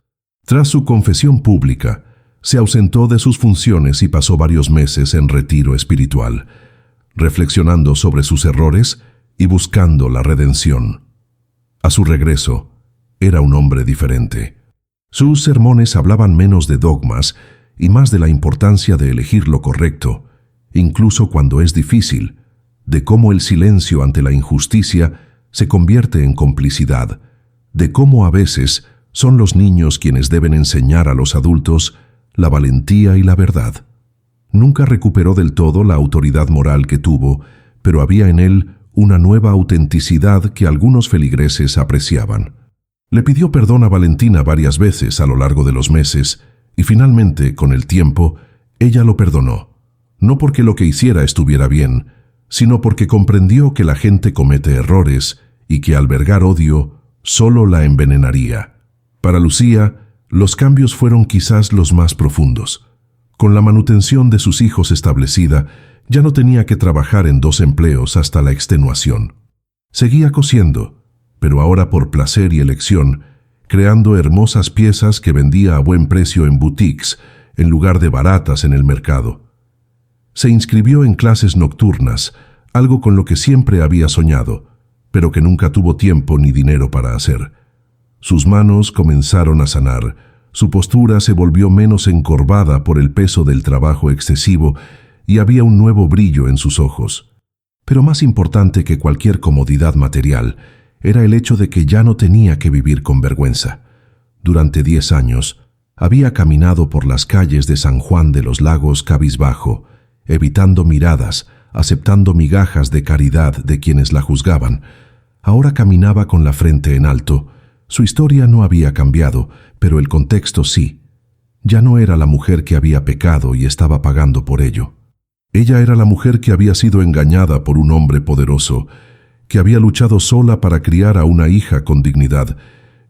Tras su confesión pública, se ausentó de sus funciones y pasó varios meses en retiro espiritual, reflexionando sobre sus errores y buscando la redención. A su regreso, era un hombre diferente. Sus sermones hablaban menos de dogmas y más de la importancia de elegir lo correcto, incluso cuando es difícil, de cómo el silencio ante la injusticia se convierte en complicidad, de cómo a veces son los niños quienes deben enseñar a los adultos la valentía y la verdad. Nunca recuperó del todo la autoridad moral que tuvo, pero había en él una nueva autenticidad que algunos feligreses apreciaban. Le pidió perdón a Valentina varias veces a lo largo de los meses, y finalmente, con el tiempo, ella lo perdonó, no porque lo que hiciera estuviera bien, sino porque comprendió que la gente comete errores y que albergar odio solo la envenenaría. Para Lucía, los cambios fueron quizás los más profundos. Con la manutención de sus hijos establecida, ya no tenía que trabajar en 2 empleos hasta la extenuación. Seguía cosiendo, pero ahora por placer y elección, creando hermosas piezas que vendía a buen precio en boutiques, en lugar de baratas en el mercado. Se inscribió en clases nocturnas, algo con lo que siempre había soñado, pero que nunca tuvo tiempo ni dinero para hacer. Sus manos comenzaron a sanar, su postura se volvió menos encorvada por el peso del trabajo excesivo y había un nuevo brillo en sus ojos. Pero más importante que cualquier comodidad material, era el hecho de que ya no tenía que vivir con vergüenza. Durante 10 años, había caminado por las calles de San Juan de los Lagos cabizbajo, evitando miradas, aceptando migajas de caridad de quienes la juzgaban. Ahora caminaba con la frente en alto. Su historia no había cambiado, pero el contexto sí. Ya no era la mujer que había pecado y estaba pagando por ello. Ella era la mujer que había sido engañada por un hombre poderoso, que había luchado sola para criar a una hija con dignidad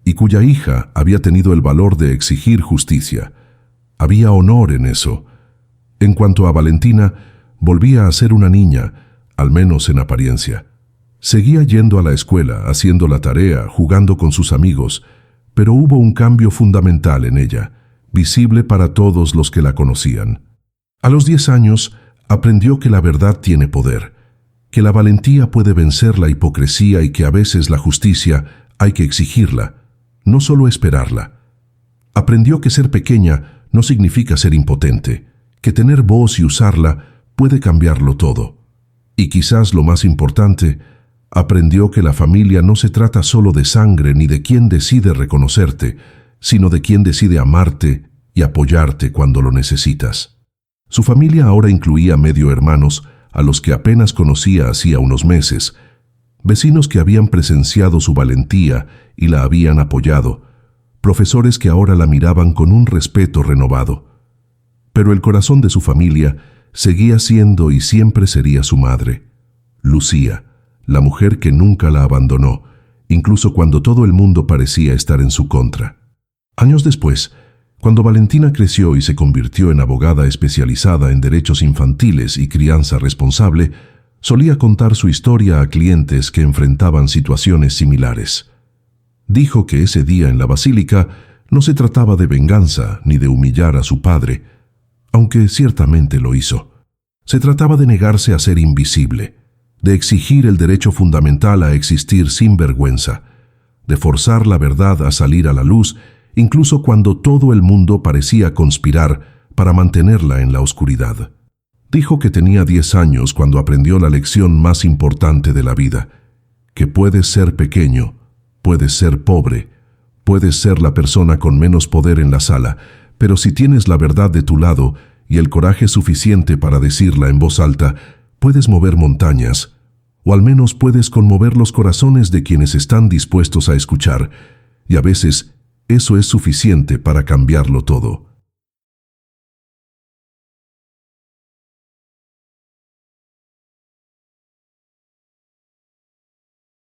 y cuya hija había tenido el valor de exigir justicia. Había honor en eso. En cuanto a Valentina, volvía a ser una niña, al menos en apariencia. Seguía yendo a la escuela, haciendo la tarea, jugando con sus amigos, pero hubo un cambio fundamental en ella, visible para todos los que la conocían. A los 10 años, aprendió que la verdad tiene poder, que la valentía puede vencer la hipocresía y que a veces la justicia hay que exigirla, no solo esperarla. Aprendió que ser pequeña no significa ser impotente, que tener voz y usarla puede cambiarlo todo. Y quizás lo más importante, aprendió que la familia no se trata solo de sangre ni de quién decide reconocerte, sino de quién decide amarte y apoyarte cuando lo necesitas. Su familia ahora incluía medio hermanos a los que apenas conocía hacía unos meses, vecinos que habían presenciado su valentía y la habían apoyado, profesores que ahora la miraban con un respeto renovado. Pero el corazón de su familia seguía siendo y siempre sería su madre, Lucía, la mujer que nunca la abandonó, incluso cuando todo el mundo parecía estar en su contra. Años después, cuando Valentina creció y se convirtió en abogada especializada en derechos infantiles y crianza responsable, solía contar su historia a clientes que enfrentaban situaciones similares. Dijo que ese día en la basílica no se trataba de venganza ni de humillar a su padre, aunque ciertamente lo hizo. Se trataba de negarse a ser invisible, de exigir el derecho fundamental a existir sin vergüenza, de forzar la verdad a salir a la luz, incluso cuando todo el mundo parecía conspirar para mantenerla en la oscuridad. Dijo que tenía 10 años cuando aprendió la lección más importante de la vida, que puedes ser pequeño, puedes ser pobre, puedes ser la persona con menos poder en la sala, pero si tienes la verdad de tu lado y el coraje suficiente para decirla en voz alta, puedes mover montañas, o al menos puedes conmover los corazones de quienes están dispuestos a escuchar, y a veces eso es suficiente para cambiarlo todo.